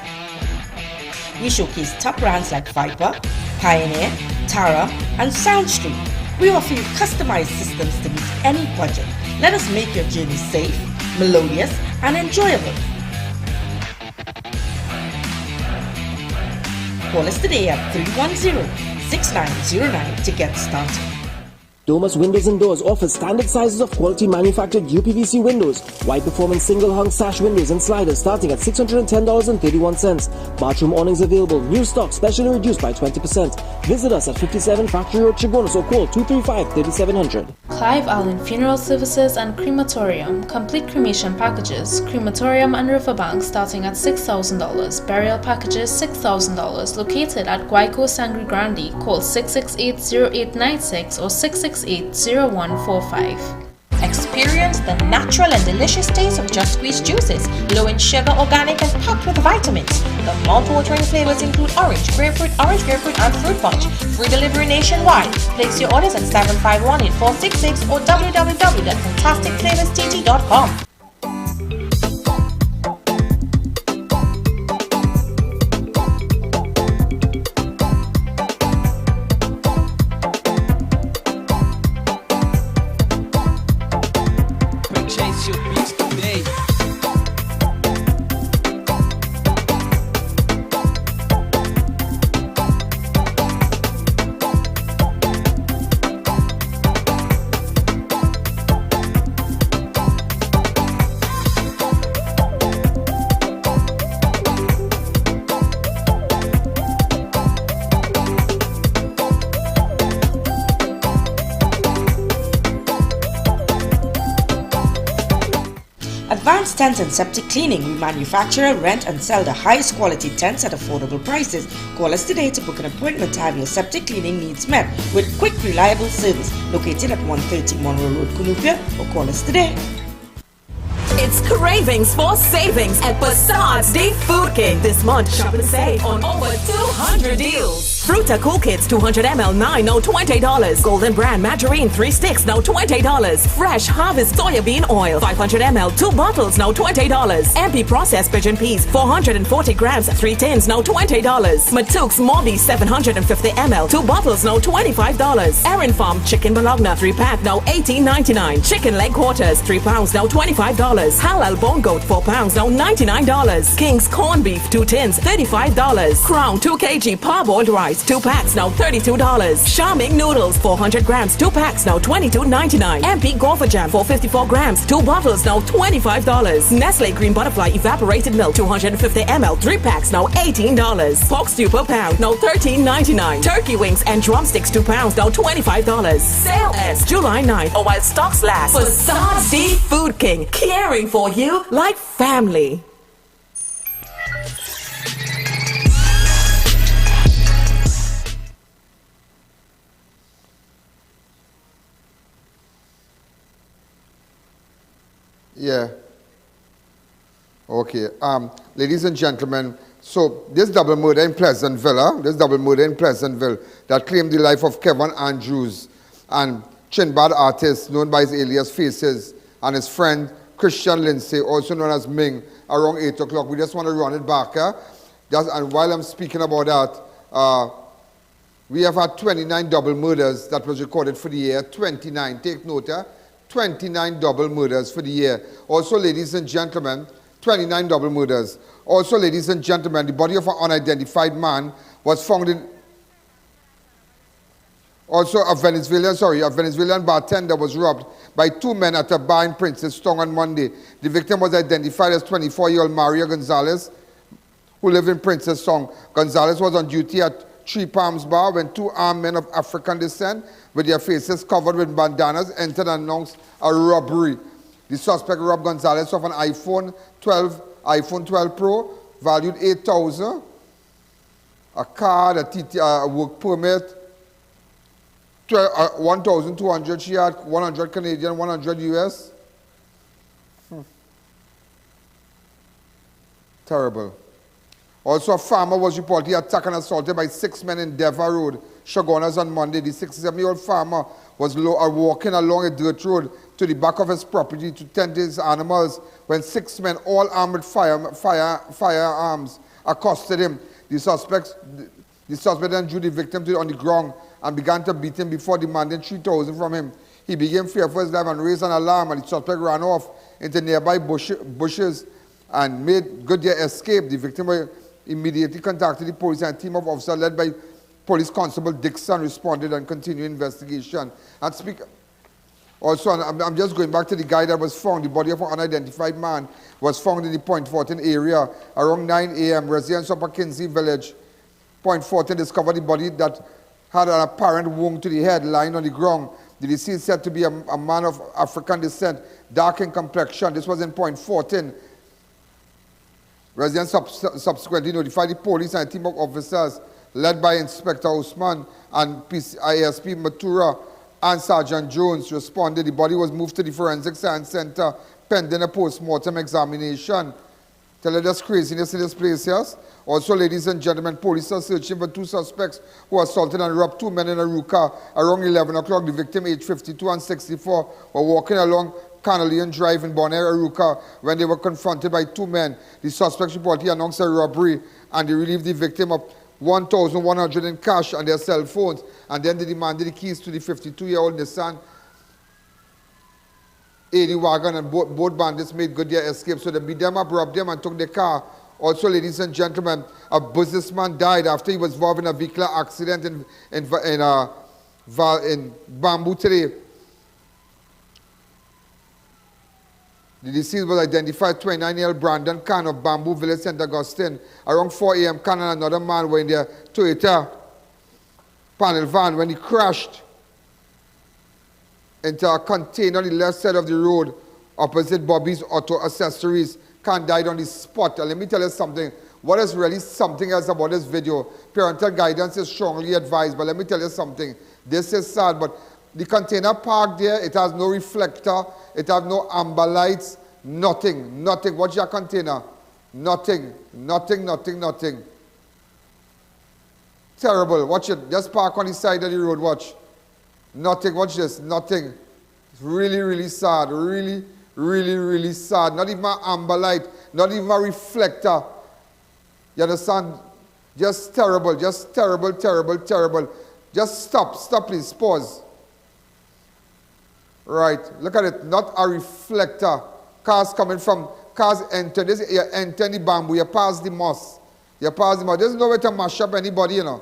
We showcase top brands like Viper, Pioneer, Tara, and Soundstream. We offer you customized systems to meet any budget. Let us make your journey safe, melodious, and enjoyable. Call us today at 310-6909 to get started. Domus Windows and Doors offers standard sizes of quality manufactured UPVC windows, wide performance single hung sash windows and sliders starting at $610.31. Bathroom awnings available, new stock specially reduced by 20%. Visit us at 57 Factory Road, Chaguanas, or call 235-3700. Clive Allen Funeral Services and Crematorium. Complete cremation packages. Crematorium and riverbank starting at $6,000. Burial packages $6,000. Located at Guayco Sangre Grande. Call 668-0896 or 668-0145. Experience the natural and delicious taste of Just Squeezed juices, low in sugar, organic, and packed with vitamins. The mouth-watering flavors include orange grapefruit, and fruit punch. Free delivery nationwide. Place your orders at 751-8466 or www.fantasticflavorstt.com. Vance Tent and Septic Cleaning. We manufacture, rent, and sell the highest quality tents at affordable prices. Call us today to book an appointment to have your septic cleaning needs met with quick, reliable service. Located at 130 Monroe Road, Columbia, or call us today. It's cravings for savings at Passad's Day Food King. This month, shop and save on over 200 deals. Fruta Cool Kids 200 ml, 9, now $20. Golden Brand Margarine 3 sticks, now $20. Fresh Harvest Soybean Oil 500 ml, 2 bottles, now $20. MP Processed Pigeon Peas 440 grams, 3 tins, now $20. Matuk's Morby 750 ml, 2 bottles, now $25. Erin Farm Chicken Bologna 3 pack, now $18.99. Chicken Leg Quarters 3 pounds, now $25. Halal Bone Goat 4 pounds, now $99. King's Corned Beef 2 tins, $35. Crown 2 kg Parboiled Rice 2 packs, now $32. Charming Noodles 400 grams, 2 packs, now $22.99. MP Gopher Jam 454 grams, 2 bottles, now $25. Nestle Green Butterfly Evaporated Milk 250 ml, 3 packs, now $18. Pork stew per pound, now $13.99. Turkey Wings and Drumsticks 2 pounds, now $25. Sale ends July 9th or while stocks last. Passad's Day Food King, caring for you like family. Yeah. Okay. Ladies and gentlemen, so this double murder in Pleasantville, that claimed the life of Kevon Andrews and Trinibad artist known by his alias Faces and his friend Kristian Lindsay, also known as Ming, around 8 o'clock. We just want to run it back. And while I'm speaking about that, we have had 29 double murders that was recorded for the year. 29. Take note. 29 double murders for the year. Also, ladies and gentlemen, 29 double murders. Also, ladies and gentlemen, the body of an unidentified man was found in... Also, a Venezuelan bartender was robbed by 2 men at a bar in Princeton on Monday. The victim was identified as 24-year-old Maria Gonzalez, who lived in Princeton. Gonzalez was on duty at Three Palms Bar when 2 armed men of African descent with their faces covered with bandanas entered and announced a robbery. The suspect robbed Gonzalez of an iPhone 12 Pro, valued $8,000, a card, a work permit, 1,200 she had, 100 Canadian, 100 US. Terrible. Also, a farmer was reportedly attacked and assaulted by 6 men in Deva Road, Chaguanas on Monday. The 67-year-old farmer was walking along a dirt road to the back of his property to tend to his animals when 6 men, all armed with firearms, accosted him. The suspect then drew the victim on the ground and began to beat him before demanding $3,000 from him. He became fearful for his life and raised an alarm, and the suspect ran off into nearby bushes and made good their escape. The victim immediately contacted the police, and a team of officers led by Police Constable Dixon responded and continued investigation. And also, I'm just going back to the guy that was found. The body of an unidentified man was found in the Point Fortin area around 9 a.m. Residents of Kinsey Village, Point Fortin, discovered the body that had an apparent wound to the head lying on the ground. The deceased said to be a man of African descent, dark in complexion. This was in Point Fortin. Residents subsequently notified the police, and a team of officers led by Inspector Usman and ISP Matura and Sergeant Jones responded. The body was moved to the Forensic Science Center pending a post-mortem examination. Tell us there's craziness in this place, yes? Also, ladies and gentlemen, police are searching for 2 suspects who assaulted and robbed 2 men in Aruka around 11 o'clock. The victim, aged 52 and 64, were walking along Canalian Drive in Bonaire, Aruka, when they were confronted by 2 men. The suspects reportedly announced a robbery, and they relieved the victim of $1,100 in cash and their cell phones, and then they demanded the keys to the 52-year-old Nissan 80 wagon, and both bandits made good their escape. So they beat them up, robbed them, and took their car. Also, ladies and gentlemen, a businessman died after he was involved in a vehicular accident in Bamboo today. The deceased was identified 29-year-old Brandon Khan of Bamboo Village, St. Augustine. Around 4 a.m., Khan and another man were in their Toyota panel van when he crashed into a container on the left side of the road opposite Bobby's Auto Accessories. Can't die on the spot. And let me tell you something. What is really something else about this video? Parental guidance is strongly advised, but let me tell you something. This is sad, but the container parked there, it has no reflector, it has no amber lights, nothing, nothing. Watch your container. Nothing, nothing, nothing, nothing. Terrible. Watch it. Just park on the side of the road. Watch. Nothing. Watch this. Nothing. It's really, really sad. Really, really, really sad. Not even an amber light. Not even a reflector. You understand? Just terrible. Just terrible, terrible, terrible. Just stop. Stop, please. Pause. Right. Look at it. Not a reflector. Cars coming from... Cars enter. This, you enter the bamboo. You pass the moss. You pass the moss. There's no way to mash up anybody, you know.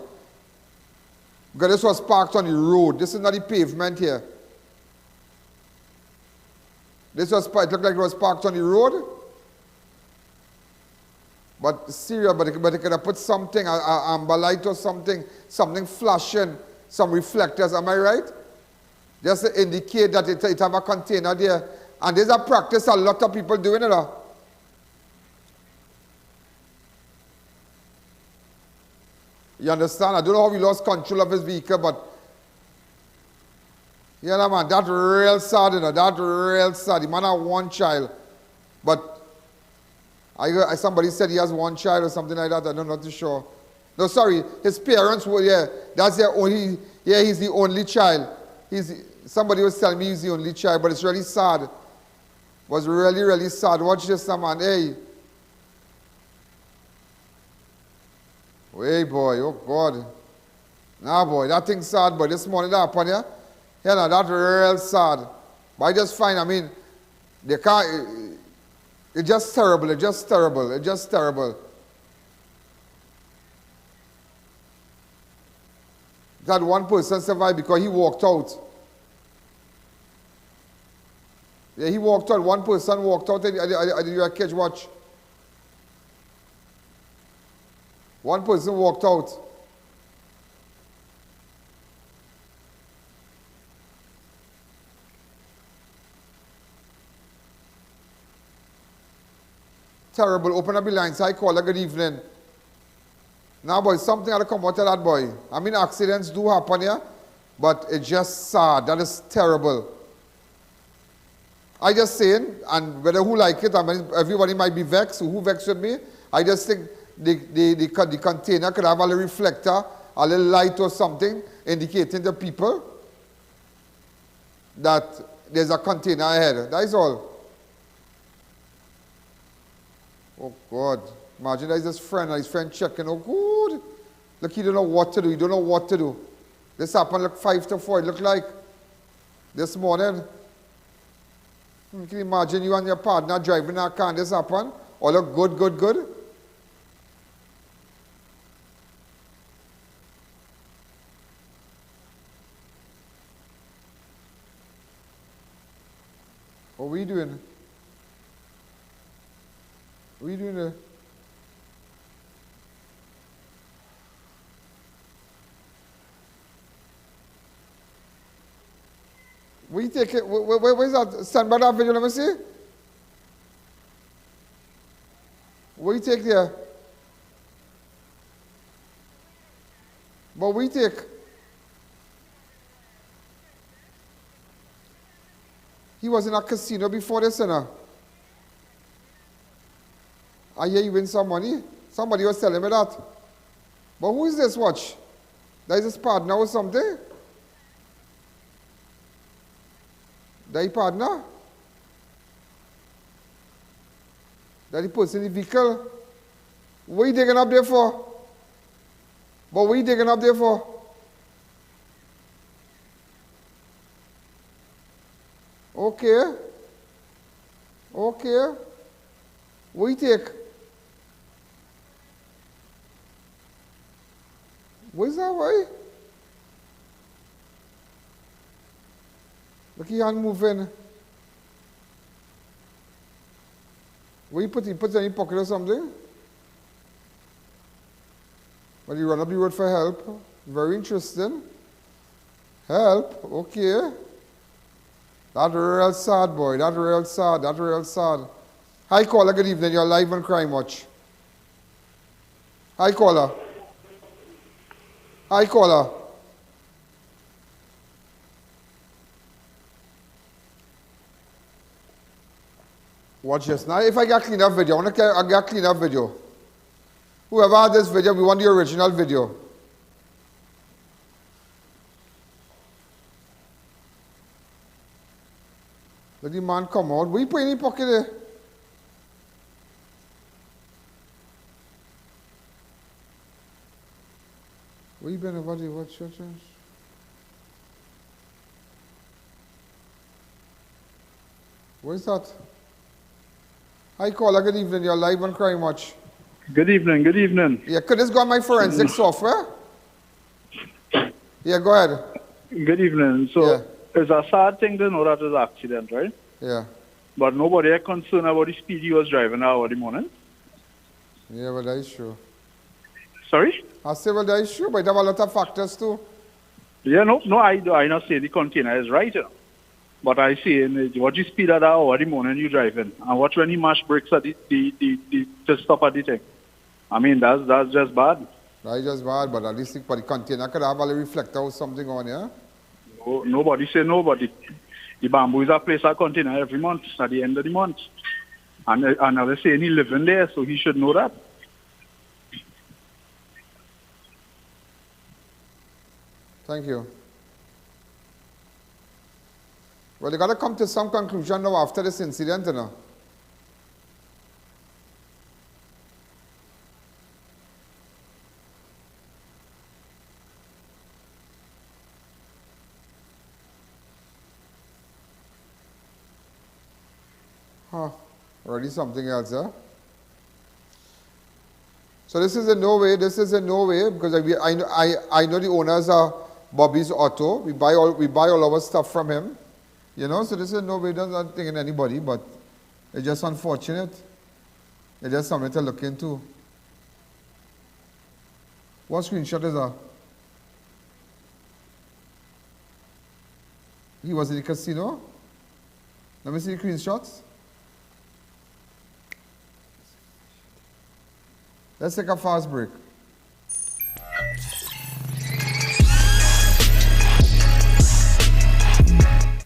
Because this was parked on the road. This is not the pavement here. This was, it looked like it was parked on the road. But serious, but they could have put something, an amber light or something, something flashing, some reflectors, am I right? Just to indicate that it have a container there. And there's a practice a lot of people doing it. You understand? I don't know how he lost control of his vehicle, but yeah, man, that's real sad, you know. That's real sad. The man had one child, but somebody said he has one child or something like that. I'm not too sure. No, sorry, his parents were, yeah, that's their only, yeah, he's the only child. Somebody was telling me he's the only child, but it's really sad. It was really, really sad. Watch this, man. Hey. Hey, boy, oh, God. Nah, boy, that thing's sad, boy. This morning that happened, yeah? Yeah, no, that's real sad. But I just find, I mean, they can't, it's just terrible, it's just terrible, it's just terrible. That one person survived because he walked out. Yeah, he walked out. One person walked out. I did you catch watch? One person walked out. Terrible. Open up the lines. I call her. Good evening. Now, boy, something had to come out of that, boy. I mean, accidents do happen here, but it's just sad. That is terrible. I just saying, and whether who like it, I mean, everybody might be vexed. Who vexed with me? I just think the container could have a little reflector, a little light or something, indicating to people that there's a container ahead. That is all. Oh, God. Imagine that is his friend, and his friend checking. Oh, good. Look, he don't know what to do. He don't know what to do. This happened like 5 to 4. It looked like this morning. You can imagine you and your partner driving a car and this happen. All look good, good, good. What are you doing? What are you doing there? We take it. Where's that? Stand by that video. Let me see. What you take there? But we take. He was in a casino before this, you know. I hear you win some money. Somebody was telling me that. But who is this? Watch. That is his partner or something. That partner? That the person in the vehicle? What are you digging up there for? But what are you digging up there for? Okay. Okay. What do you take? What is that way? Look, your hand moving. What you put? You put it in your pocket or something? Well, you run up the road for help. Very interesting. Help, okay. That real sad, boy. That real sad. That real sad. Hi, caller. Good evening. You're live on Crime Watch. Hi, caller. Hi, caller. Watch this. Now, if I get clean up video, I get clean up video. Whoever had this video, we want the original video. Let the man come out. What you put in your pocket there? Where you been about the what church? What is that? Hi, caller. Good evening. You're live on Crime Watch. Good evening. Good evening. Yeah, could this go on my forensic software? Yeah, go ahead. Good evening. So, it's a sad thing to know that it was an accident, right? Yeah. But nobody is concerned about the speed he was driving over the morning. Yeah, but that is true. Sorry? I say, well, that is true, but there are a lot of factors too. Yeah, no, I not say the container is right, you know. But I say, what the speed at that hour the morning you driving, and watch when he mash brakes at to stop at the thing. I mean, that's just bad. That's just bad, but at least for the container could have a reflector or something on, yeah? No, nobody say nobody. The bamboo is a place a container every month at the end of the month. And they say he living there, so he should know that. Thank you. Well, you got to come to some conclusion now after this incident, you know. Huh. Already something else, huh? So this is in no way, because I know the owners are Bobby's Auto. We buy all our stuff from him. You know, so this is no way doesn't think in anybody, but it's just unfortunate. It's just something to look into. What screenshot is that? He was in the casino? Let me see the screenshots. Let's take a fast break.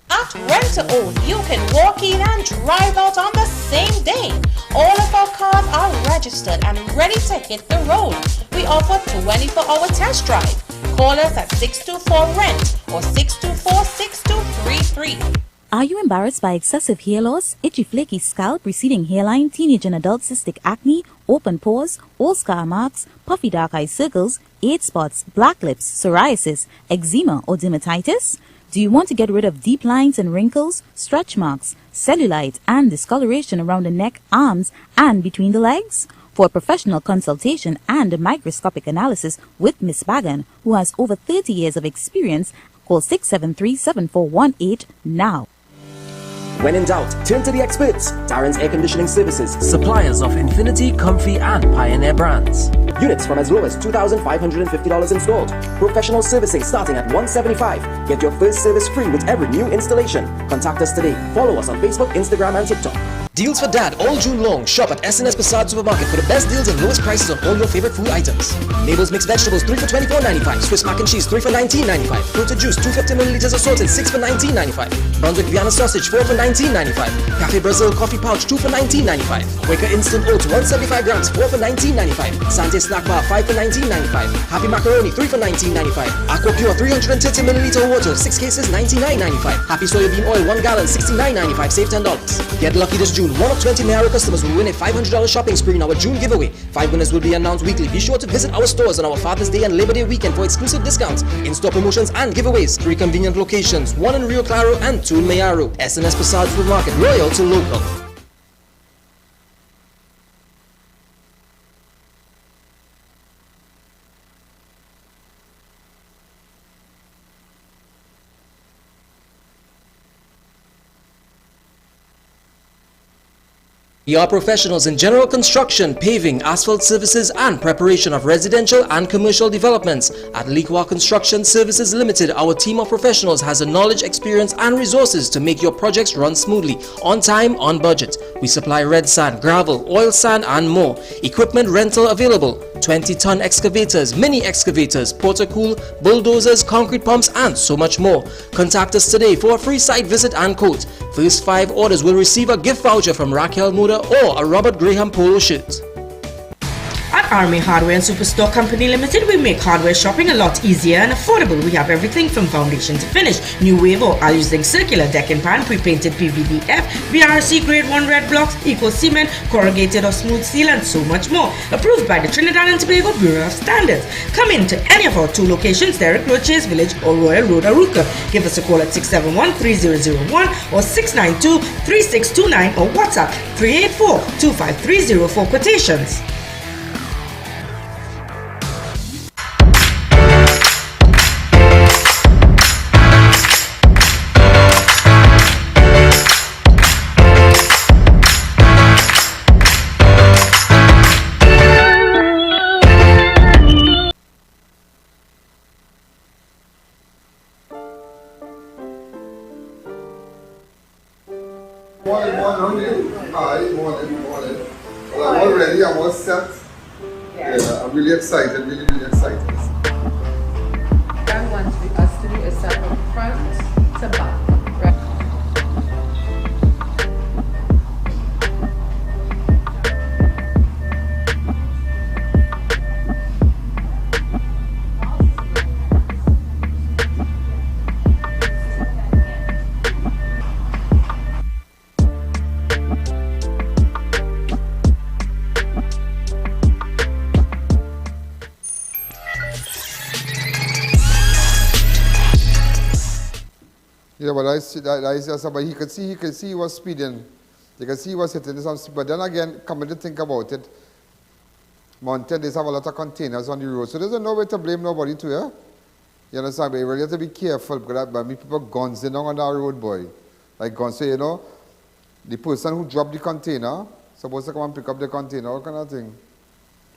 At Rent to Own, you can walk in and drive out on the same day. All of our cars are registered and ready to hit the road. We offer 24-hour test drive. Call us at 624-RENT or 624-6233. Are you embarrassed by excessive hair loss, itchy flaky scalp, receding hairline, teenage and adult cystic acne, open pores, old scar marks, puffy dark eye circles, age spots, black lips, psoriasis, eczema or dermatitis? Do you want to get rid of deep lines and wrinkles, stretch marks, cellulite and discoloration around the neck, arms and between the legs? For a professional consultation and a microscopic analysis with Miss Bagan, who has over 30 years of experience, call 673-7418 now. When in doubt, turn to the experts. Darren's Air Conditioning Services. Suppliers of Infinity, Comfy and Pioneer brands. Units from as low as $2,550 installed. Professional servicing starting at $175. Get your first service free with every new installation. Contact us today. Follow us on Facebook, Instagram and TikTok. Deals for Dad all June long. Shop at S&S Passad Supermarket for the best deals and lowest prices on all your favorite food items. Mabel's mixed vegetables 3 for $24.95. Swiss mac and cheese 3 for $19.95. Fruit juice 250 milliliters assorted 6 for $19.95. Brunswick Vienna sausage 4 for $19.95. Cafe Brazil coffee pouch 2 for $19.95. Quaker instant oats 175 grams 4 for $19.95. Sante snack bar 5 for $19.95. Happy macaroni 3 for $19.95. Aqua Pure 330 milliliter water 6 cases $99.95. Happy soybean oil 1 gallon $69.95. Save $10. Get lucky this June. One of 20 Mayaro customers will win a $500 shopping spree in our June giveaway. 5 winners will be announced weekly. Be sure to visit our stores on our Father's Day and Labor Day weekend for exclusive discounts, in-store promotions and giveaways. 3 convenient locations, 1 in Rio Claro and 2 in Mayaro. S&S Passad Supermarket, loyal to local. We are professionals in general construction, paving, asphalt services and preparation of residential and commercial developments. At Liqua Construction Services Limited, our team of professionals has the knowledge, experience and resources to make your projects run smoothly, on time, on budget. We supply red sand, gravel, oil sand and more. Equipment rental available. 20-ton excavators, mini excavators, porta-cool, bulldozers, concrete pumps and so much more. Contact us today for a free site visit and quote. First 5 orders will receive a gift voucher from Raquel Moda or a Robert Graham polo shirt. At Army Hardware and Superstore Company Limited, we make hardware shopping a lot easier and affordable. We have everything from foundation to finish. New wave or I'll using circular deck and pan, pre-painted PVDF, BRC grade 1 red blocks, eco cement, corrugated or smooth steel and so much more. Approved by the Trinidad and Tobago Bureau of Standards. Come in to any of our 2 locations, Derrick Road, Chase Village or Royal Road, Aruca. Give us a call at 671-3001 or 692-3629 or WhatsApp 384-25304 for quotations. I'm all set. Yeah, I'm really excited, really excited. Frank wants us to do a set from front to back. Yeah, but but he could see he was speeding. You could see he was hitting some speed. But then again, coming to think about it, mountain days have a lot of containers on the road. So there's no way to blame nobody too, yeah? You understand? But you really have to be careful because I mean, people guns in on that road, boy. Like guns, so you know, the person who dropped the container supposed to come and pick up the container, all kind of thing.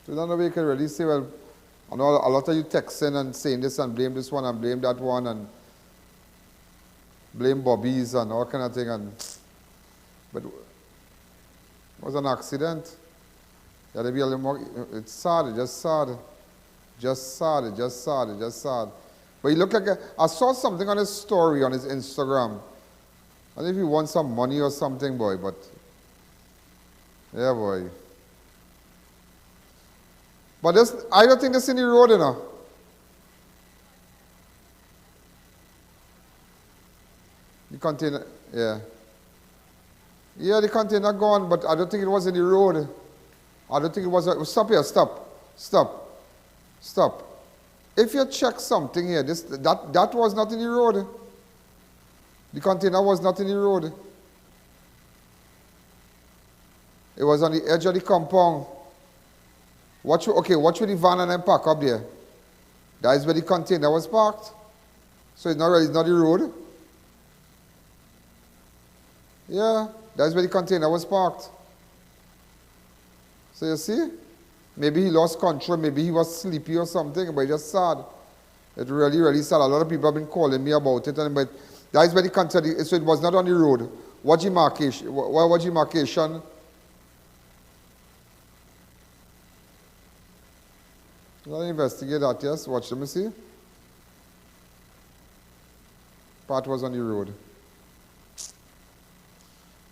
So there's no way you can really say, well, I know a lot of you texting and saying this and blame this one and blame that one and blame Bobbies and all kind of thing, but it was an accident. You had to be a little more, it's sad, just sad. But he looked like, I saw something on his story on his Instagram. I don't know if he wants some money or something, boy, but yeah, boy. But this, I don't think this in the road, you know. The container, yeah. Yeah, the container gone, but I don't think it was in the road. I don't think it was, stop here, stop. If you check something here, that was not in the road. The container was not in the road. It was on the edge of the compound. Watch where the van and then park up there. That is where the container was parked. So it's not the road. Yeah, that's where the container was parked. So you see, maybe he lost control, maybe he was sleepy or something, but it's just sad. It's really sad. A lot of people have been calling me about it, but that's where the container, so it was not on the road. What demarcation? What demarcation? Let me investigate that, yes. Watch, let me see. Part was on the road.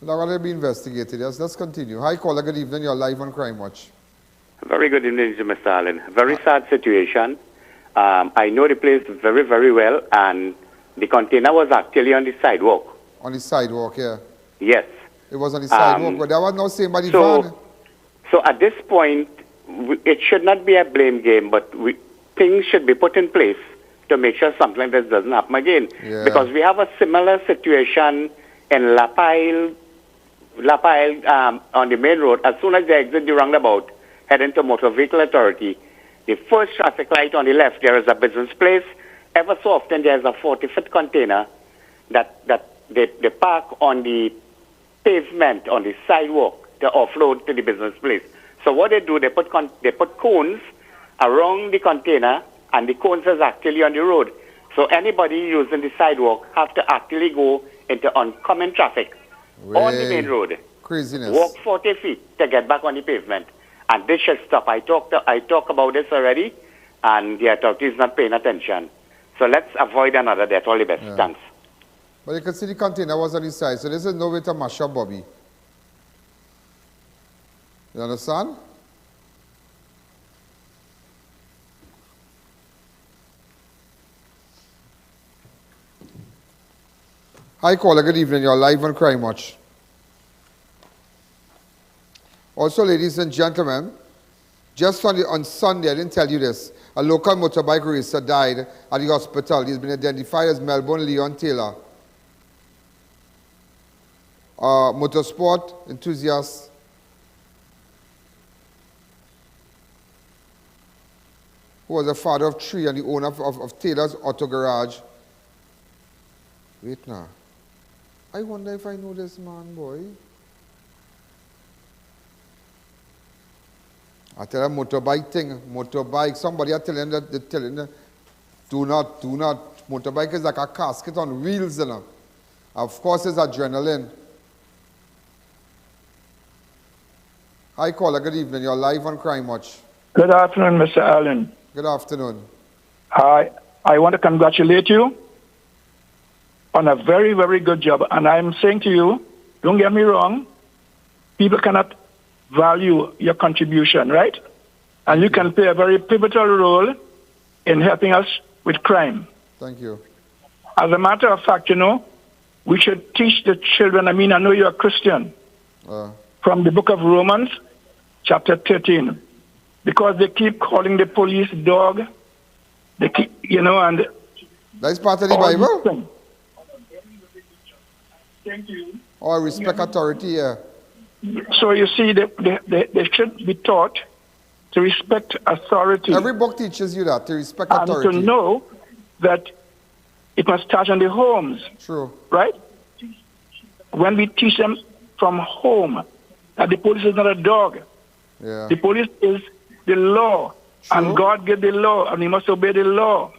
Now, going to be investigated. Yes, let's continue. Hi, caller. Good evening. You're live on Crime Watch. Very good evening, Mr. Allen. Very sad situation. I know the place very, very well, and the container was actually on the sidewalk. On the sidewalk, yeah. Yes. It was on the sidewalk, but that was not seen by the van. So at this point, it should not be a blame game, but things should be put in place to make sure something like this doesn't happen again. Yeah. Because we have a similar situation in La Pile on the main road. As soon as they exit the roundabout, heading to Motor Vehicle Authority, the first traffic light on the left, there is a business place. Ever so often, there's a 40-foot container that they park on the pavement, on the sidewalk, to offload to the business place. So what they do, they put cones around the container, and the cones is actually on the road. So anybody using the sidewalk have to actually go into oncoming traffic on the main road. Craziness. Walk 40 feet to get back on the pavement. And this should stop. I talk about this already, and the authorities not paying attention. So let's avoid another death. All the best. Yeah. Thanks. But you can see the container was on the side, so this is no way to mash up Bobby. You understand? Hi, caller. Good evening. You're live on Crime Watch. Also, ladies and gentlemen, just on Sunday, I didn't tell you this, a local motorbike racer died at the hospital. He's been identified as Melbourne Leon Taylor, a motorsport enthusiast. Who was a father of 3 and the owner of Taylor's Auto Garage. Wait now. I wonder if I know this man, boy. I tell them motorbike thing, motorbike. Somebody are telling them, do not. Motorbike is like a casket on wheels, you know. Of course, it's adrenaline. Hi, caller. Good evening. You're live on Crime Watch. Good afternoon, Mr. Allen. Good afternoon. I want to congratulate you on a very, very good job. And I'm saying to you, don't get me wrong, people cannot value your contribution, right? And you can play a very pivotal role in helping us with crime. Thank you. As a matter of fact, you know, we should teach the children. I mean, I know you're a Christian. From the book of Romans, chapter 13. Because they keep calling the police dog. They keep, you know, and... That's part of the Bible? Thank you. Or respect authority, yeah. So you see, they should be taught to respect authority. Every book teaches you that, to respect and authority. And to know that it must start in the homes. True. Right? When we teach them from home that the police is not a dog. Yeah. The police is the law. True. And God gave the law, and we must obey the law.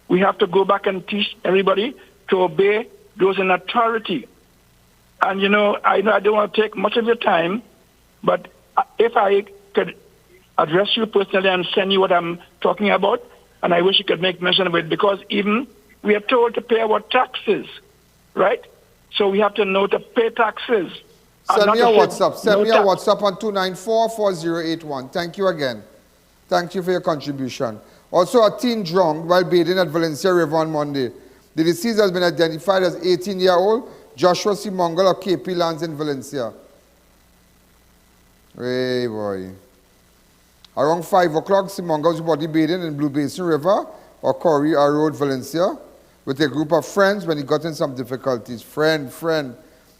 We have to go back and teach everybody to obey those in authority. And, you know I don't want to take much of your time, but if I could address you personally and send you what I'm talking about, and I wish you could make mention of it, because even we are told to pay our taxes, right? So we have to know to pay taxes. Send me a WhatsApp. Send me a WhatsApp on 294-4081. Thank you again. Thank you for your contribution. Also, a teen drowned while bathing at Valencia River on Monday. The deceased has been identified as 18-year-old Joshua Simongal of KP Lands in Valencia. Hey, boy. Around 5 o'clock, Simongal was body bathing in Blue Basin River or Corrie Road, Valencia, with a group of friends when he got in some difficulties. His friend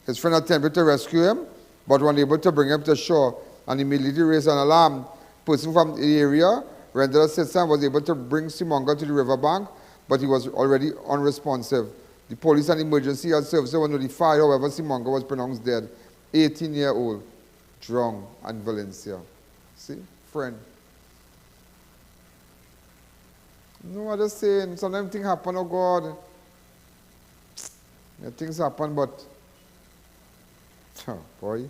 attempted to rescue him, but was unable to bring him to shore and immediately raised an alarm. Person from the area rendered assistance and was able to bring Simongal to the riverbank, but he was already unresponsive. The police and emergency health services were notified, however, Simongal was pronounced dead. 18-year-old, drowned in Valencia. See? Friend. No, I'm just saying, sometimes things happen, oh God. Yeah, things happen, but, oh boy.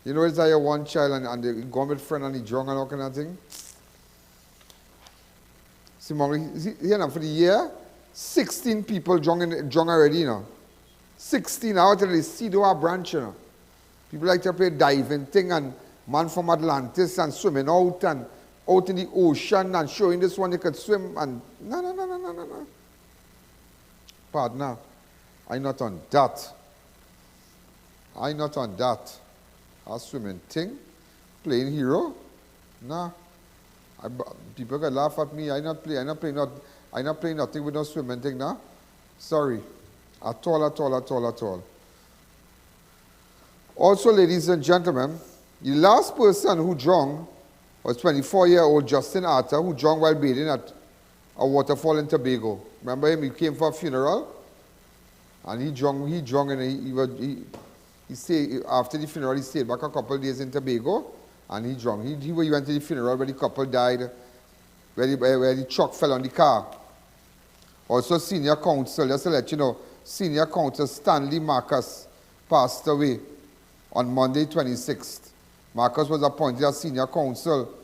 You know, it's like your one child and they go with friend and he drunk and all kind of thing. Simongal, for the year, 16 people drunk already, you know. 16 out of the Cedo branch, you know. People like to play diving thing and man from Atlantis and swimming out and out in the ocean and showing this one you could swim and no. Partner, I'm not on that. A swimming thing, playing hero, nah. People can laugh at me. I not playing nothing with no swimming thing, nah. Sorry, at all. Also, ladies and gentlemen, the last person who drowned was 24-year-old Justin Arthur, who drowned while bathing at a waterfall in Tobago. Remember him? He came for a funeral, and he drowned, and After the funeral, he stayed back a couple of days in Tobago, and he drunk. He went to the funeral where the couple died, where the truck fell on the car. Also, senior counsel, just to let you know, senior counsel Stanley Marcus passed away on Monday 26th. Marcus was appointed as senior counsel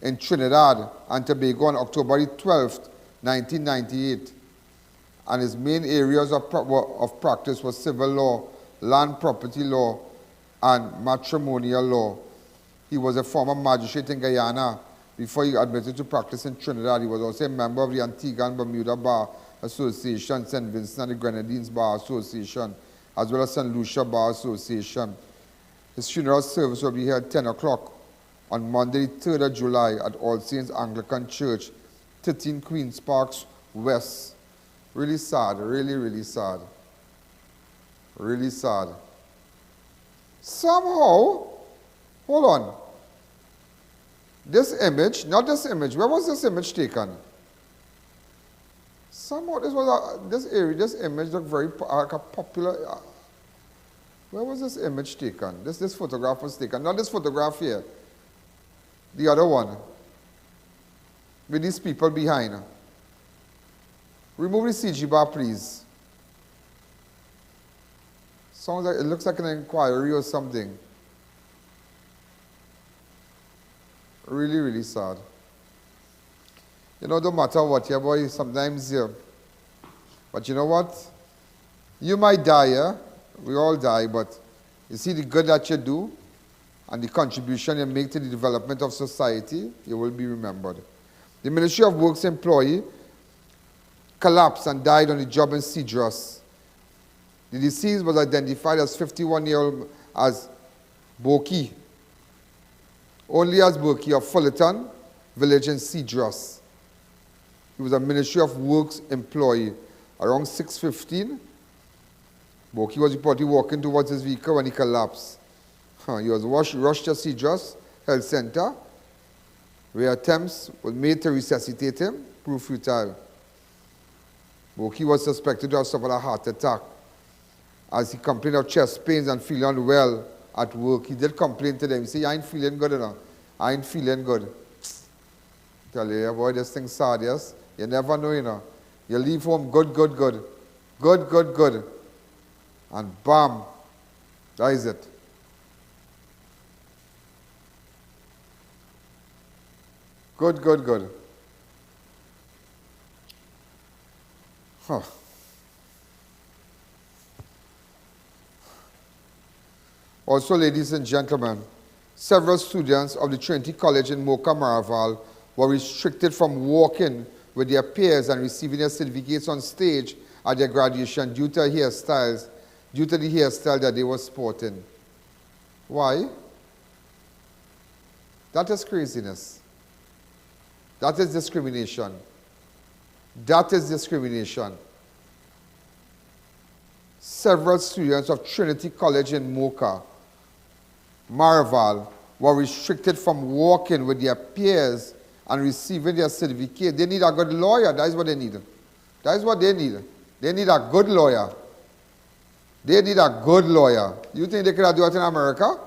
in Trinidad and Tobago on October 12th, 1998. And his main areas of practice were civil law, land property law, and matrimonial law. He was a former magistrate in Guyana before he admitted to practice in Trinidad. He was also a member of the Antigua and Bermuda Bar Association, St. Vincent and the Grenadines Bar Association, as well as St. Lucia Bar Association. His funeral service will be here at 10 o'clock on Monday, 3rd of July at All Saints Anglican Church, 13 Queen's Parks West. Really sad, really, really sad. Really sad. Somehow, hold on. This image, not this image, where was this image taken? Somehow this image looked very like a popular. Where was this image taken? This photograph was taken. Not this photograph here. The other one. With these people behind. Remove the CG bar, please. Sounds like it looks like an inquiry or something. Really, really sad. You know, no matter what, yeah, boy, sometimes, yeah. But you know what? You might die, yeah? We all die, but you see the good that you do and the contribution you make to the development of society, you will be remembered. The Ministry of Works employee collapsed and died on the job in Cedros. The deceased was identified as 51-year-old as Boki, only as Boki of Fullerton village in Cedros. He was a Ministry of Works employee. Around 6:15, Boki was reportedly walking towards his vehicle when he collapsed. He was rushed to Cedros Health Center, where attempts were made to resuscitate him, proved futile. Boki was suspected to have suffered a heart attack as he complained of chest pains and feeling unwell at work. He did complain to them. He said, I ain't feeling good enough. I ain't feeling good. Tell you, boy, this thing's sad, yes? You never know, you know. You leave home good. And bam, that is it. Good. Huh. Also, ladies and gentlemen, several students of the Trinity College in Mocha Maraval were restricted from walking with their peers and receiving their certificates on stage at their graduation due to the hairstyle that they were sporting. Why? That is craziness. That is discrimination. That is discrimination. Several students of Trinity College in Mocha Maraval were restricted from walking with their peers and receiving their certificate. They need a good lawyer. That is what they need. That is what they need. They need a good lawyer. They need a good lawyer. You think they could do it in America?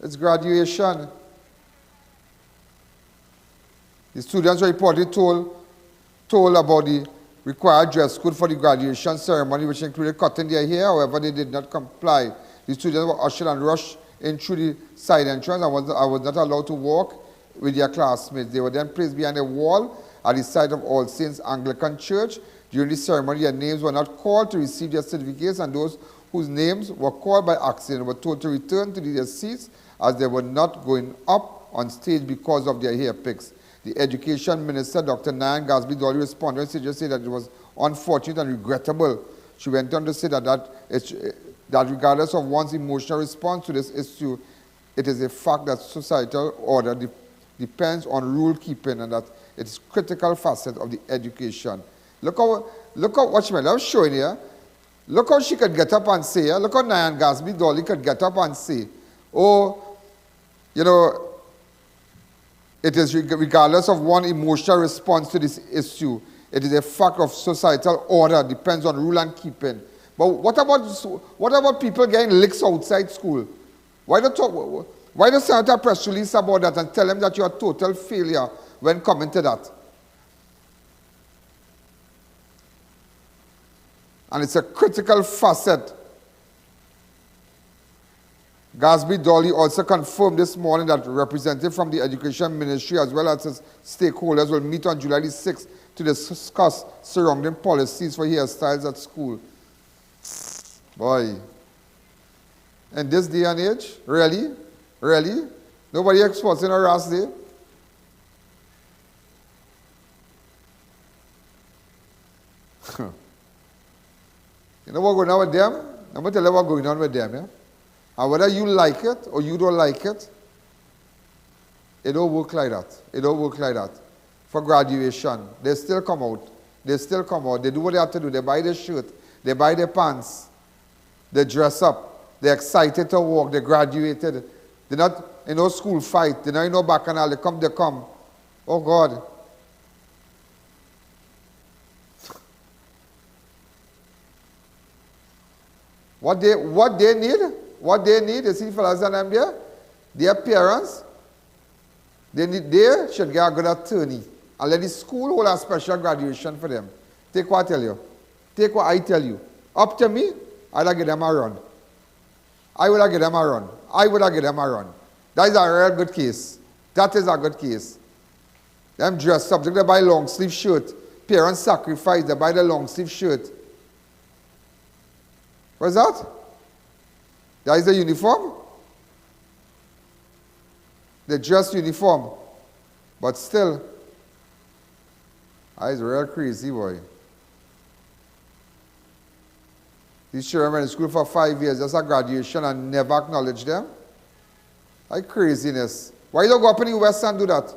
It's graduation. The students were reportedly told about the required dress code for the graduation ceremony, which included cutting their hair. However, they did not comply. The students were ushered and rushed in through the side entrance. I was not allowed to walk with their classmates. They were then placed behind a wall at the side of All Saints Anglican Church. During the ceremony, their names were not called to receive their certificates, and those whose names were called by accident were told to return to their seats as they were not going up on stage because of their hair picks. The Education Minister, Dr. I.A.N. Gasby-Dolly, responded and just said that it was unfortunate and regrettable. She went on to say that regardless of one's emotional response to this issue, it is a fact that societal order depends on rule keeping and that it is a critical facet of the education. Look how what she made. I was showing you. Look how she could get up and say, look how I.A.N. Gasby-Dolly could get up and say, oh, you know, it is regardless of one's emotional response to this issue. It is a fact of societal order, depends on rule and keeping. But what about people getting licks outside school? Why don't send out a press release about that and tell them that you're a total failure when coming to that? And it's a critical facet. Gasby Dolly also confirmed this morning that representatives from the Education Ministry as well as its stakeholders will meet on July the 6th to discuss surrounding policies for hairstyles at school. Boy. In this day and age? Really? Really? Nobody exposing a ras day? You know what's going on with them? I'm going to tell you what's going on with them, yeah? And whether you like it or you don't like it, it don't work like that. It don't work like that. For graduation, they still come out. They still come out. They do what they have to do. They buy their shirt. They buy their pants. They dress up. They're excited to walk. They graduated. They're not in no school fight. They're not in no bacchanal. They come. Oh, God. What they need, you see fellas and them there, their parents, they should get a good attorney and let the school hold a special graduation for them. Take what I tell you. Take what I tell you. Up to me, I'd give them a run. I would give them a run. That is a real good case. That is a good case. Them dressed up, they buy long sleeve shirt. Parents sacrifice, they buy the long sleeve shirt. What's that? That is the uniform. The dress uniform. But still, that is real crazy, boy. These children were in school for 5 years, just a graduation, and never acknowledge them. Like craziness. Why you don't go up in the West and do that?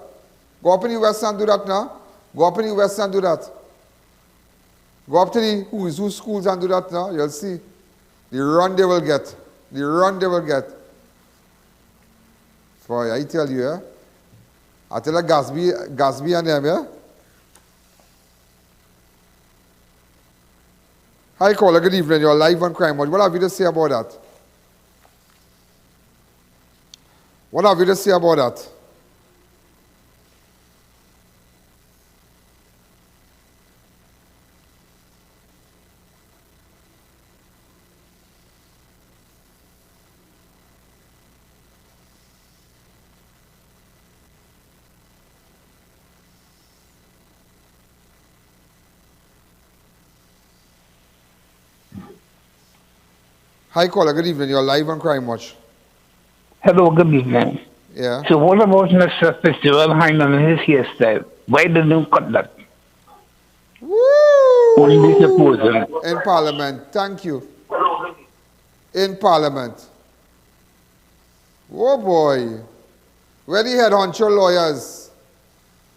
Go up in the West and do that now. Go up in the West and do that. Go up to the who schools and do that now. You'll see. The run they will get. The run they will get. Boy, I tell you, eh? I tell you, Gasby and them, yeah? Hi, caller. Good evening. You're live on Crime Watch. What have you to say about that? What have you to say about that? Hi, caller. Good evening. You're live on Crime Watch. Hello, good evening. Yeah. So what about Mr. Festival Hyman and his hairstyle? Why didn't you cut that? Woo! Only supposing. In Parliament. Thank you. In Parliament. Oh, boy. Where the head honcho lawyers?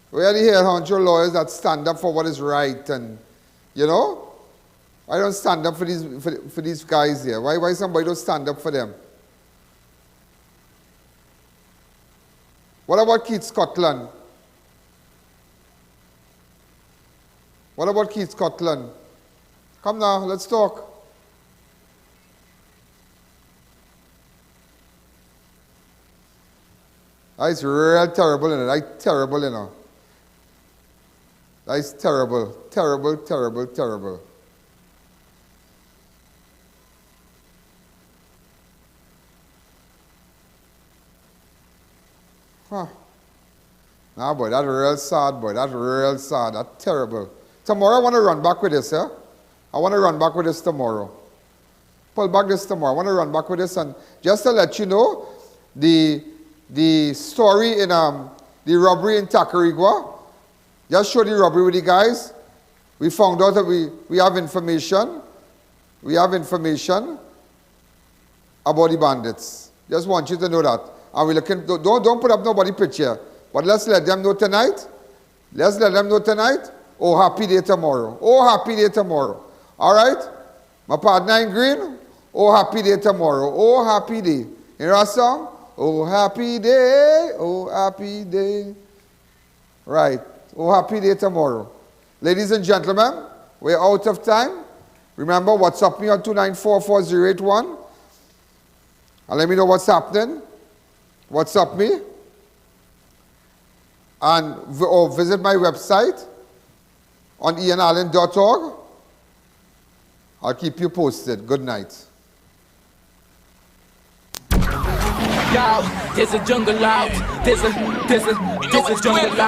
Where the head honcho lawyers that stand up for what is right and, you know? Why don't stand up for these guys here? Why somebody don't stand up for them? What about Keith Scotland? What about Keith Scotland? Come now, let's talk. That's real terrible, you know. That's terrible, you know. That's terrible. Terrible, terrible, terrible. Huh. Nah, boy, that's real sad, boy. That's real sad. That's terrible. Tomorrow I want to run back with this, yeah? I want to run back with this tomorrow. Pull back this tomorrow. I want to run back with this. And just to let you know, the story in the robbery in Tacarigua, just show the robbery with the guys. We found out that we have information. We have information about the bandits. Just want you to know that. And we looking, don't put up nobody picture. But let's let them know tonight. Let's let them know tonight. Oh, happy day tomorrow. Oh, happy day tomorrow. All right? My partner in green. Oh, happy day tomorrow. Oh, happy day. You know that song? Oh, happy day. Oh, happy day. Right. Oh, happy day tomorrow. Ladies and gentlemen, we're out of time. Remember, WhatsApp me on 2944081 and let me know what's happening. WhatsApp me and or visit my website on ianallen.org. I'll keep you posted. Good night. Yo, there's a jungle out. There's a jungle out.